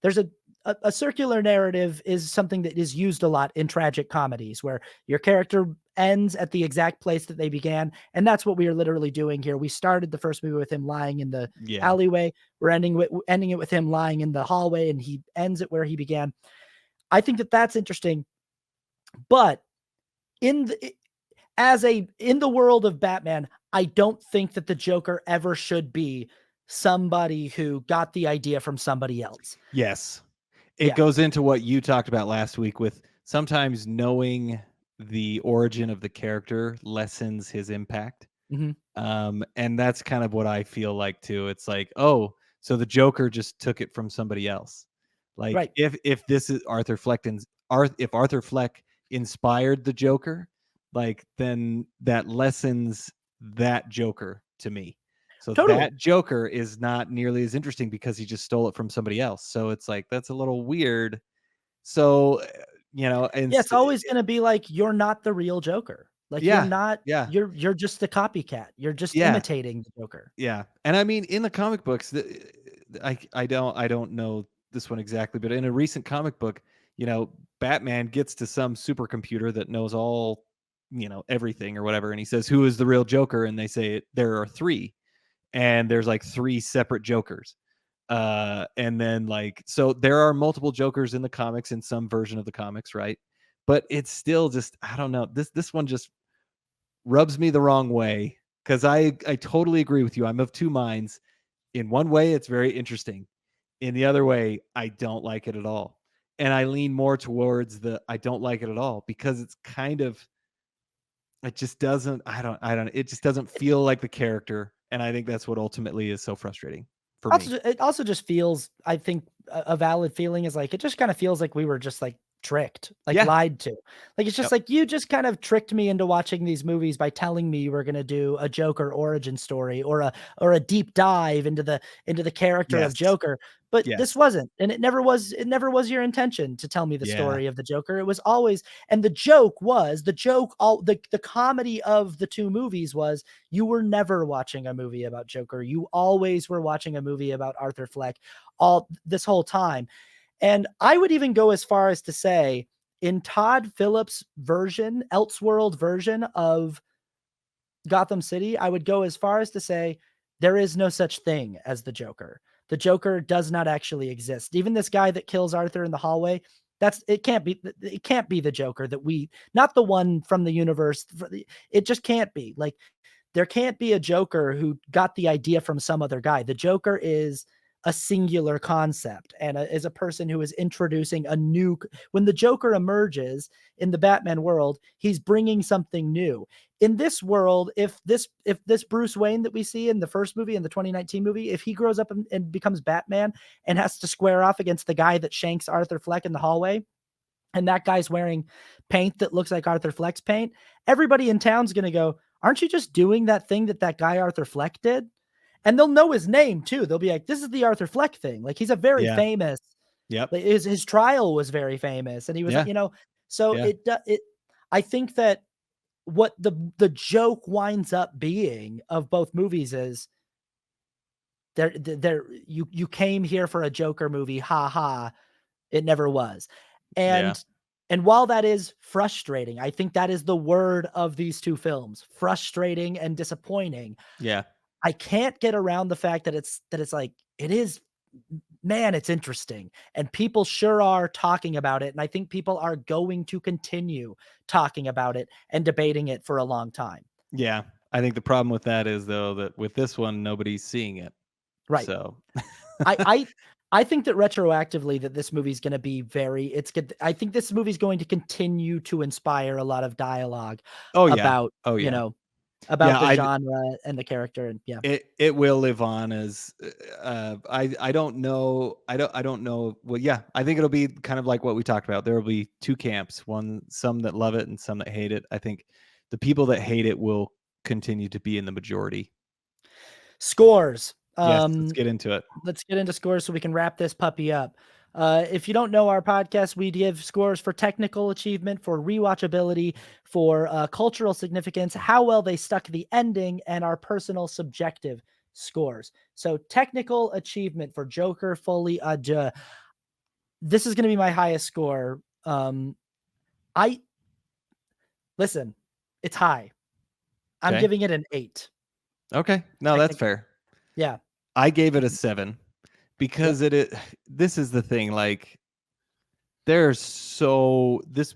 there's a circular narrative is something that is used a lot in tragic comedies where your character ends at the exact place that they began. And that's what we are literally doing here. We started the first movie with him lying in the Yeah. alleyway. We're ending it with him lying in the hallway, and he ends it where he began. I think that that's interesting. But in the, in the world of Batman, I don't think that the Joker ever should be somebody who got the idea from somebody else. Yes. It Yeah. goes into what you talked about last week with sometimes knowing the origin of the character lessens his impact. Mhm. And that's kind of what I feel like too. It's like, oh, so the Joker just took it from somebody else. Like Right. if this is if Arthur Fleck inspired the Joker, like then that lessens that Joker to me. So Totally. that Joker is not nearly as interesting because he just stole it from somebody else. So it's like that's a little weird. So and Yeah, it's always gonna be like, you're not the real Joker. Like, you're yeah, not yeah, you're just the copycat. You're just yeah. imitating the Joker. Yeah, and I mean, in the comic books, I don't know this one exactly, but in a recent comic book, Batman gets to some supercomputer that knows all, everything or whatever, and he says, "Who is the real Joker?" And they say there are three, and there's like three separate Jokers. And then so there are multiple Jokers in the comics in some version of the comics, right? But it's still just I don't know. This one just rubs me the wrong way because I totally agree with you. I'm of two minds. In one way, it's very interesting. In the other way, I don't like it at all. And I lean more towards the I don't like it at all because it's kind of it just doesn't I don't it just doesn't feel like the character. And I think that's what ultimately is so frustrating for me. Also, it also just feels, I think, a valid feeling is like, it just kinda feels like we were just, like, tricked, like, Yeah. lied to. Like, it's just Yep. like, you just kind of tricked me into watching these movies by telling me you were gonna do a Joker origin story or a deep dive into the character of Yes. Joker, but this Yes. wasn't, and it never was your intention to tell me the Yeah. story of the Joker. It was always, and the comedy of the 2 movies was you were never watching a movie about Joker. You always were watching a movie about Arthur Fleck all this whole time. And I would even go as far as to say, in Todd Phillips' version, Elseworld version of Gotham City, I would go as far as to say there is no such thing as the Joker. The Joker does not actually exist. Even this guy that kills Arthur in the hallway, it can't be the Joker that we, not the one from the universe. It just can't be. Like, there can't be a Joker who got the idea from some other guy. The Joker is a singular concept and is a person who is introducing a new. When the Joker emerges in the Batman world, he's bringing something new. In this world, if this Bruce Wayne that we see in the first movie, in the 2019 movie, if he grows up and becomes Batman and has to square off against the guy that shanks Arthur Fleck in the hallway, and that guy's wearing paint that looks like Arthur Fleck's paint, everybody in town's gonna go, "Aren't you just doing that thing that guy Arthur Fleck did?" And they'll know his name too. They'll be like, "This is the Arthur Fleck thing." Like, he's a very Yeah. famous, Yep. like, his trial was very famous, and he was, Yeah. so Yeah. I think that what the joke winds up being of both movies is you came here for a Joker movie, ha ha. It never was. Yeah. And while that is frustrating, I think that is the word of these 2 films, frustrating and disappointing. Yeah. I can't get around the fact that it's like, it is, man, it's interesting, and people sure are talking about it, and I think people are going to continue talking about it and debating it for a long time. Yeah. I think the problem with that is though that with this one nobody's seeing it. Right. So I I I think that retroactively that this movie's gonna be very it's good. I think this movie's going to continue to inspire a lot of dialogue Oh yeah. about, Oh you yeah. know about Yeah, the genre and the character, and yeah. it will live on as I don't know. I don't know. Well, yeah, I think it'll be kind of like what we talked about. There will be two camps, some that love it and some that hate it. I think the people that hate it will continue to be in the majority. Scores. Yes, let's get into it. Let's get into scores so we can wrap this puppy up. If you don't know our podcast, we give scores for technical achievement, for rewatchability, for cultural significance, how well they stuck the ending, and our personal subjective scores. So technical achievement for Joker Folie à Deux. This is going to be my highest score. I listen, it's high. I'm Okay. giving it an 8. Okay. No, that's fair. Yeah. I gave it a 7 because this is the thing. Like, this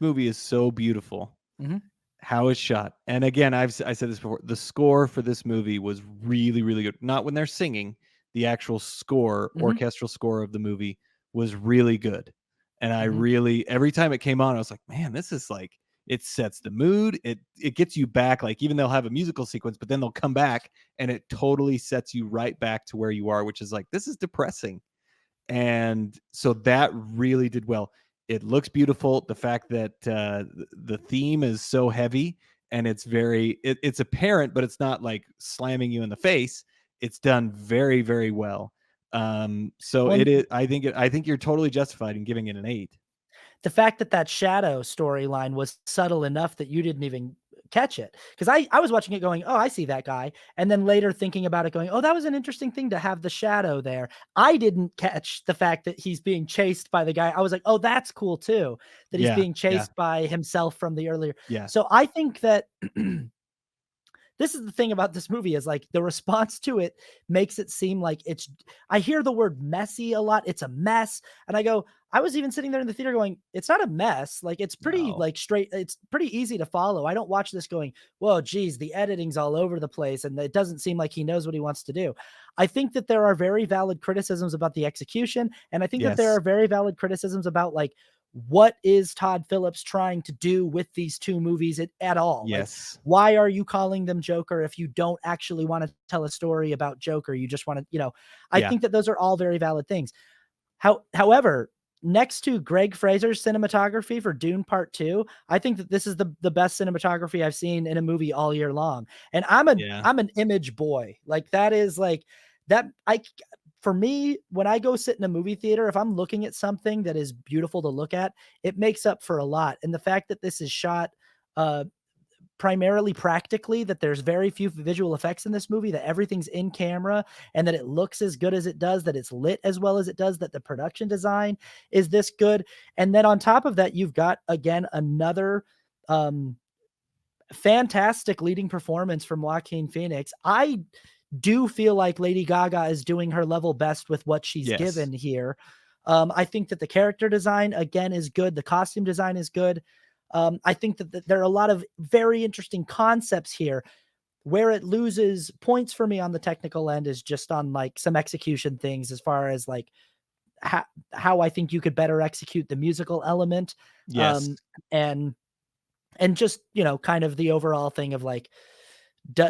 movie is so beautiful. Mhm. How it's shot. And again, I said this before. The score for this movie was really, really good. Not when they're singing, the actual score, Mhm. orchestral score of the movie was really good. And I Mhm. really, every time it came on, I was like, man, this is like, it sets the mood. It gets you back. Like, even they'll have a musical sequence, but then they'll come back and it totally sets you right back to where you are, which is like, this is depressing. And so that really did well. It looks beautiful. The fact that the theme is so heavy and it's apparent, but it's not like slamming you in the face. It's done very, very well. So Well, it is. I think you're totally justified in giving it an 8. the fact that that shadow storyline was subtle enough that you didn't even catch it, because I was watching it going, oh, I see that guy, and then later thinking about it going, oh, that was an interesting thing to have the shadow there. I didn't catch the fact that he's being chased by the guy. I was like, oh, that's cool too, that he's Yeah, being yeah, chased by himself from the earlier. yeah. So I think that this is the thing about this movie is like the response to it makes it seem like I hear the word messy a lot. It's a mess. And I go, I was even sitting there in the theater going, it's not a mess. Like it's pretty No. like straight. It's pretty easy to follow. I don't watch this going, whoa, geez, the editing's all over the place. And it doesn't seem like he knows what he wants to do. I think that there are very valid criticisms about the execution. And I think that there Yes. are very valid criticisms about like, what is Todd Phillips trying to do with these two movies at all? Like, Yes. why are you calling them Joker if you don't actually want to tell a story about Joker? You just want to, I Yeah. think that those are all very valid things. However, next to Greg Fraser's cinematography for Dune Part 2, I think that this is the best cinematography I've seen in a movie all year long. And Yeah. I'm an image boy. Like that is like that for me, when I go sit in a movie theater, if I'm looking at something that is beautiful to look at, it makes up for a lot. And the fact that this is shot uh primarily practically, that there's very few visual effects in this movie, that everything's in camera, and that it looks as good as it does, that it's lit as well as it does, that the production design is this good. And then on top of that, you've got again another um fantastic leading performance from Joaquin Phoenix. I do feel like Lady Gaga is doing her level best with what she's Yes. given here. I think that the character design again is good. The costume design is good. I think that there are a lot of very interesting concepts here. Where it loses points for me on the technical end is just on like some execution things, as far as like how I think you could better execute the musical element, Yes. and just kind of the overall thing of like, do,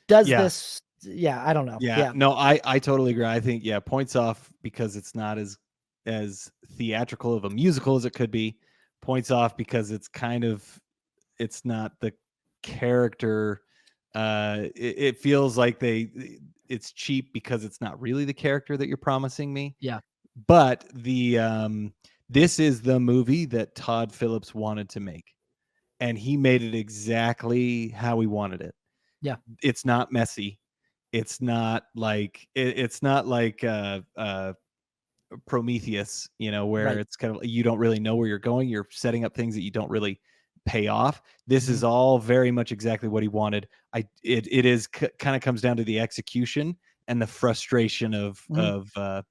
does Yeah. this? Yeah, I don't know. Yeah, Yeah, no, I totally agree. I think, yeah, points off because it's not as theatrical of a musical as it could be. Points off because it's not the character. It feels like it's cheap because it's not really the character that you're promising me. yeah, But this is the movie that Todd Phillips wanted to make, and he made it exactly how he wanted it. yeah. It's not messy. It's not like Prometheus, where Right. it's kind of, you don't really know where you're going. You're setting up things that you don't really pay off. This Mhm. is all very much exactly what he wanted. It is kind of comes down to the execution and the frustration of Mhm.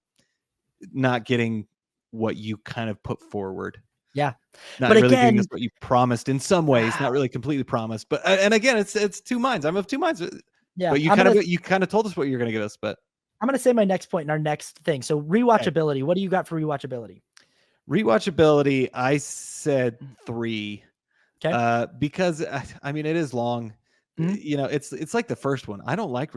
not getting what you kind of put forward. Yeah. Not But really getting us again, what you promised in some ways, not really completely promised. But and again, it's two minds. I'm of two minds. yeah, But you kind of told us what you're going to give us. But I'm gonna say my next point in our next thing. So okay. rewatchability. What do you got for rewatchability? Rewatchability, I said 3, Okay. because I mean, it is long. Mhm, It's like the first one. I didn't like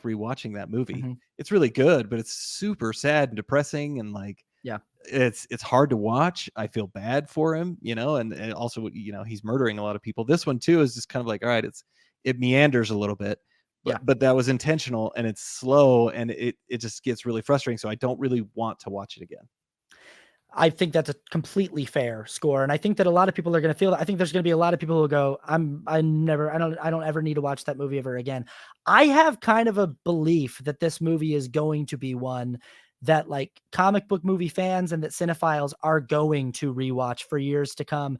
rewatching that movie. mhm. It's really good, but it's super sad and depressing, and like Yeah. it's hard to watch. I feel bad for him, and also he's murdering a lot of people. This one too is just kind of like, all right, it meanders a little bit, Yeah. but that was intentional, and it's slow, and it just gets really frustrating. So I don't really want to watch it again. I think that's a completely fair score, and I think that a lot of people are gonna feel that. I think there's gonna be a lot of people who go, I don't ever need to watch that movie ever again." I have kind of a belief that this movie is going to be one that, like, comic book movie fans and that cinephiles are going to rewatch for years to come,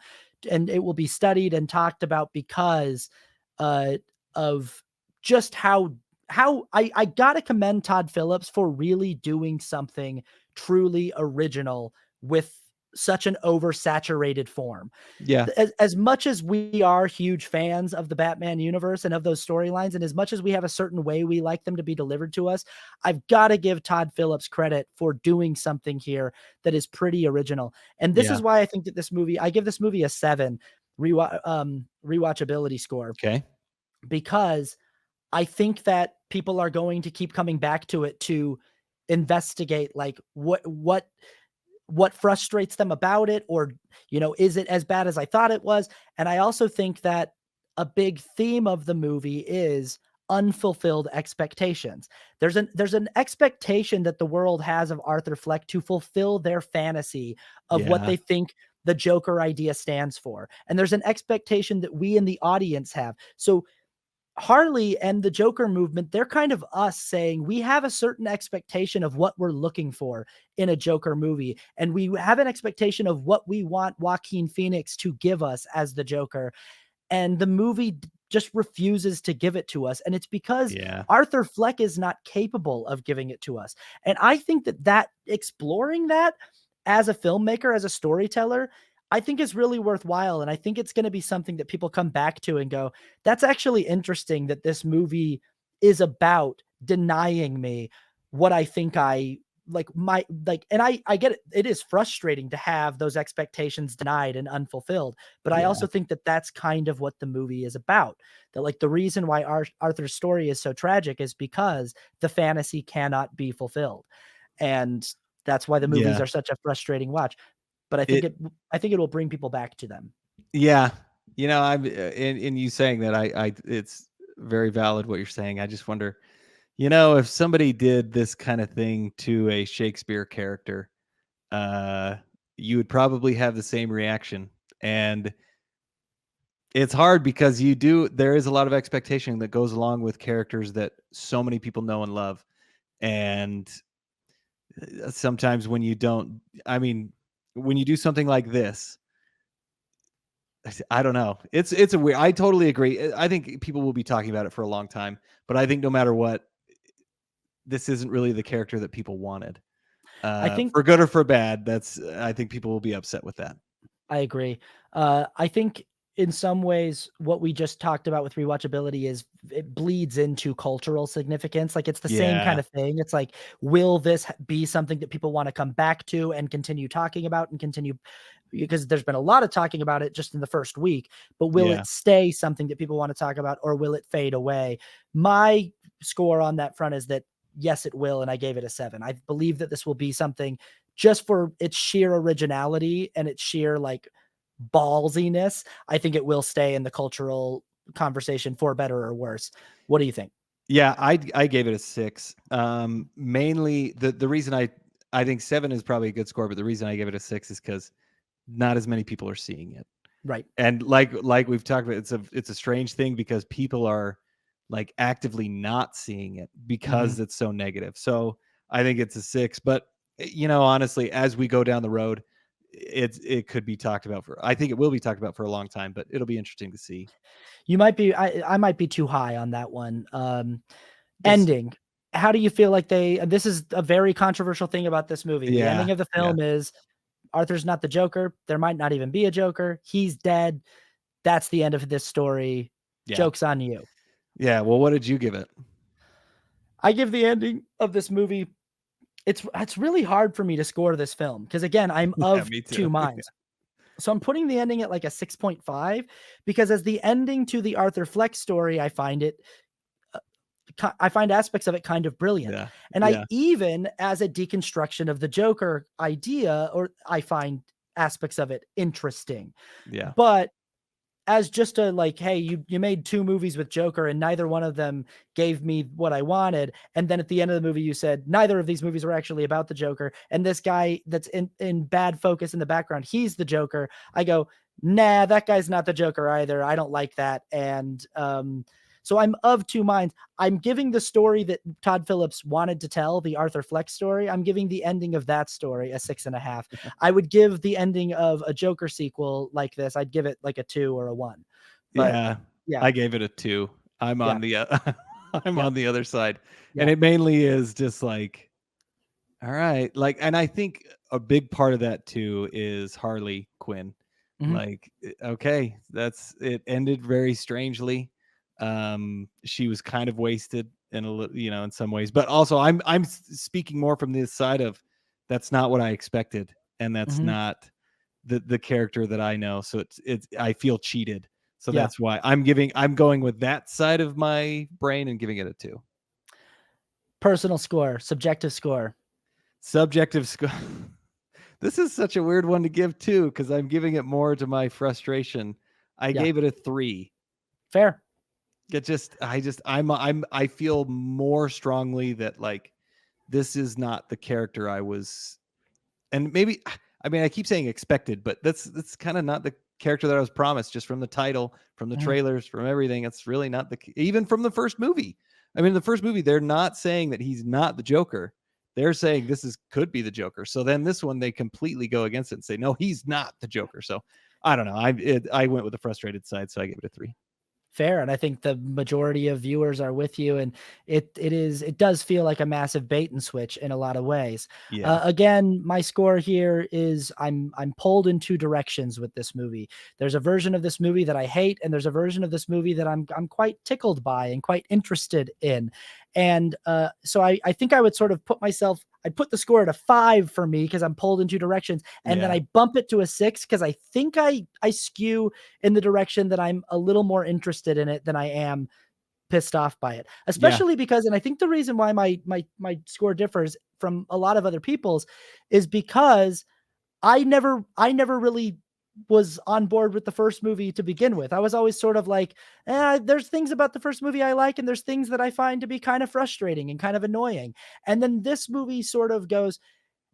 and it will be studied and talked about because, uh, of just how I gotta commend Todd Phillips for really doing something truly original with such an oversaturated form. Yeah, As much as we are huge fans of the Batman universe and of those storylines, and as much as we have a certain way we like them to be delivered to us, I've got to give Todd Phillips credit for doing something here that is pretty original. And this yeah. is why I think that I give this movie a 7 rewatchability score, Okay. because I think that people are going to keep coming back to it to investigate, like, what frustrates them about it, or is it as bad as I thought it was? And I also think that a big theme of the movie is unfulfilled expectations. There's an expectation that the world has of Arthur Fleck to fulfill their fantasy of what Yeah, they think the Joker idea stands for, and there's an expectation that we in the audience have. So Harley and the Joker movement, they're kind of us saying we have a certain expectation of what we're looking for in a Joker movie. And we have an expectation of what we want Joaquin Phoenix to give us as the Joker. And the movie just refuses to give it to us. And it's because yeah, Arthur Fleck is not capable of giving it to us. And I think that exploring that as a filmmaker, as a storyteller, I think is really worthwhile. And I think it's going to be something that people come back to and go, that's actually interesting that this movie is about denying me what I think I like my like and I get it. It is frustrating to have those expectations denied and unfulfilled, but I yeah, also think that that's kind of what the movie is about. That, like, the reason why Arthur's story is so tragic is because the fantasy cannot be fulfilled. And that's why the movies yeah. are such a frustrating watch. But It I think it will bring people back to them. Yeah, I'm in you saying that it's very valid what you're saying. I just wonder, if somebody did this kind of thing to a Shakespeare character, uh, you would probably have the same reaction. And it's hard because there is a lot of expectation that goes along with characters that so many people know and love. And sometimes when you don't, I mean, when you do something like this, I don't know. It's a weird. I totally agree. I think people will be talking about it for a long time, but I think no matter what, this isn't really the character that people wanted. I think For good or for bad, I think people will be upset with that. I agree. I think in some ways, what we just talked about with rewatchability is it bleeds into cultural significance. Like, it's the same kind Yeah, of thing. It's like, will this be something that people want to come back to and continue talking about and continue? Because there's been a lot of talking about it just in the first week, but will yeah, it stay something that people want to talk about, or will it fade away? My score on that front is that yes, it will. And I gave it a 7. I believe that this will be something just for its sheer originality and its sheer, like, ballsiness. I think it will stay in the cultural conversation for better or worse. What do you think? yeah. I gave it a 6. Mainly the reason I think 7 is probably a good score, but the reason I gave it a 6 is because not as many people are seeing it. Right. And like we've talked about, it's a strange thing because people are like actively not seeing it Mhm. because it's so negative. So I think it's a 6, but honestly, as we go down the road, it could be talked about I think it will be talked about for a long time, but it'll be interesting to see. I might be too high on that one. We'll see. Ending. How do you feel like this is a very controversial thing about this movie. The Yeah, ending of the yeah, film is Arthur's not the Joker. There might not even be a Joker. He's dead. That's the end of this story. yeah, Joke's on you. yeah. Well, what did you give it? I give the ending of this movie, it's really hard for me to score this film because, again, I'm Yeah, of me too. 2 minds. So I'm putting the ending at like a 6.5 because as the ending to the Arthur Fleck story, I find aspects of it kind of brilliant. Yeah. And I Yeah. even, as a deconstruction of the Joker idea, or I find aspects of it interesting. Yeah. But as just a like, hey, you made 2 movies with Joker and neither one of them gave me what I wanted. And then at the end of the movie, you said neither of these movies were actually about the Joker. And this guy that's in bad focus in the background, he's the Joker. I go, nah, that guy's not the Joker either. I don't like that. And so I'm of two minds. I'm giving the story that Todd Phillips wanted to tell, the Arthur Fleck story. I'm giving the ending of that story a 6.5. I would give the ending of a Joker sequel like this, I'd give it like a 2 or a 1. But Yeah. yeah, I gave it a 2. I'm yeah, on the I'm yeah, on the other side. And yeah. it mainly is just like, all right, like, and I think a big part of that too is Harley Quinn. Mhm, Like, okay, that's it ended very strangely. She was kind of wasted in in some ways, but also I'm speaking more from this side of that's not what I expected, and that's mhm, not the character that I know. So it's I feel cheated. So yeah. that's why I'm going with that side of my brain and giving it a 2. Personal score, subjective score. Subjective score. This is such a weird one to give too, because I'm giving it more to my frustration. I Yeah, gave it a 3. fair. I feel more strongly that like this is not the character I was, and maybe I mean I keep saying expected, but that's kind of not the character that I was promised just from the title, from the Mhm, trailers, from everything. It's really not even from the first movie. I mean, the first movie, they're not saying that he's not the Joker. They're saying this is could be the Joker. So then this one they completely go against it and say no, he's not the Joker. So I don't know. I went with the frustrated side, so I gave it a 3. fair, and I think the majority of viewers are with you, and it does feel like a massive bait and switch in a lot of ways. Yeah. Again, my score here is I'm pulled in 2 directions with this movie. There's a version of this movie that I hate, and there's a version of this movie that I'm quite tickled by and quite interested in. And so I think I would sort of I'd put the score at a 5 for me because I'm pulled in 2 directions, and then Yeah. I bump it to a 6 because I think I skew in the direction that I'm a little more interested in it than I am pissed off by it. Yeah. Especially because, and I think the reason why my score differs from a lot of other people's is because I never really was on board with the first movie to begin with. I was always sort of like, there's things about the first movie I like, and there's things that I find to be kind of frustrating and kind of annoying. And then this movie sort of goes,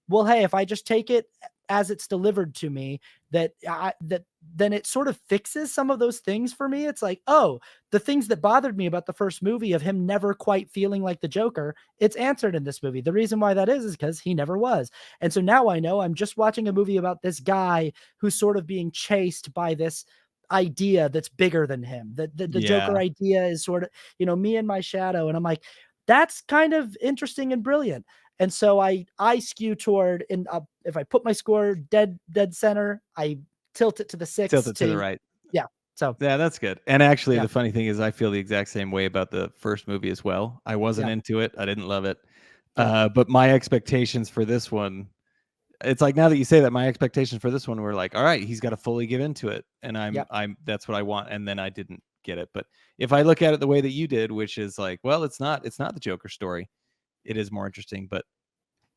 well, hey, if I just take it as it's delivered to me, that then it sort of fixes some of those things for me. It's like, oh, the things that bothered me about the first movie of him never quite feeling like the Joker, it's answered in this movie. The reason why that is because he never was. And so now I know I'm just watching a movie about this guy who's sort of being chased by this idea that's bigger than him. The Joker Yeah. idea is sort of, me and my shadow. And I'm like, that's kind of interesting and brilliant. And so I skew toward, and if I put my score dead center, I tilt it to the 6 Tilted to the to right. yeah. So Yeah, that's good. And actually, yeah, the funny thing is, I feel the exact same way about the first movie as well. I wasn't yeah, into it. I didn't love it. yeah, But my expectations for this one, it's like now that you say that, my expectations for this one were like, all right, he's got to fully give into it, and yeah. that's what I want. And then I didn't get it. But if I look at it the way that you did, which is like, well, it's not the Joker story. It is more interesting, but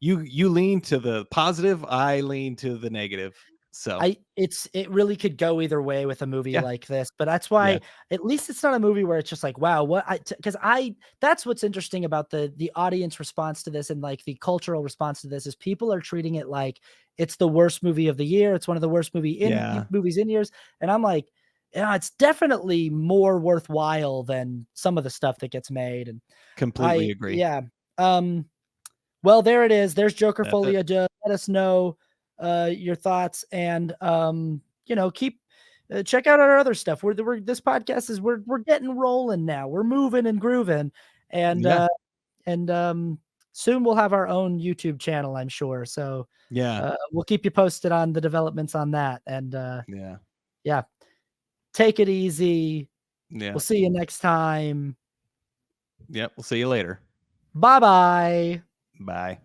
you lean to the positive. I lean to the negative. So It really could go either way with a movie yeah, like this, but that's yeah, why at least it's not a movie where it's just like, wow, because that's what's interesting about the audience response to this and like the cultural response to this is people are treating it like it's the worst movie of the year. It's one of the worst yeah. movies in years. And I'm like, yeah, it's definitely more worthwhile than some of the stuff that gets made. And Completely agree. yeah. Um, well, there it is. There's Joker That's it. Folie. Let us know your thoughts and keep check out our other stuff. This podcast is we're getting rolling now. We're moving and grooving, and Yeah. soon we'll have our own YouTube channel, I'm sure. So Yeah. we'll keep you posted on the developments on that. And Yeah. yeah, take it easy. Yeah. We'll see you next time. Yep. We'll see you later. Bye bye. Bye.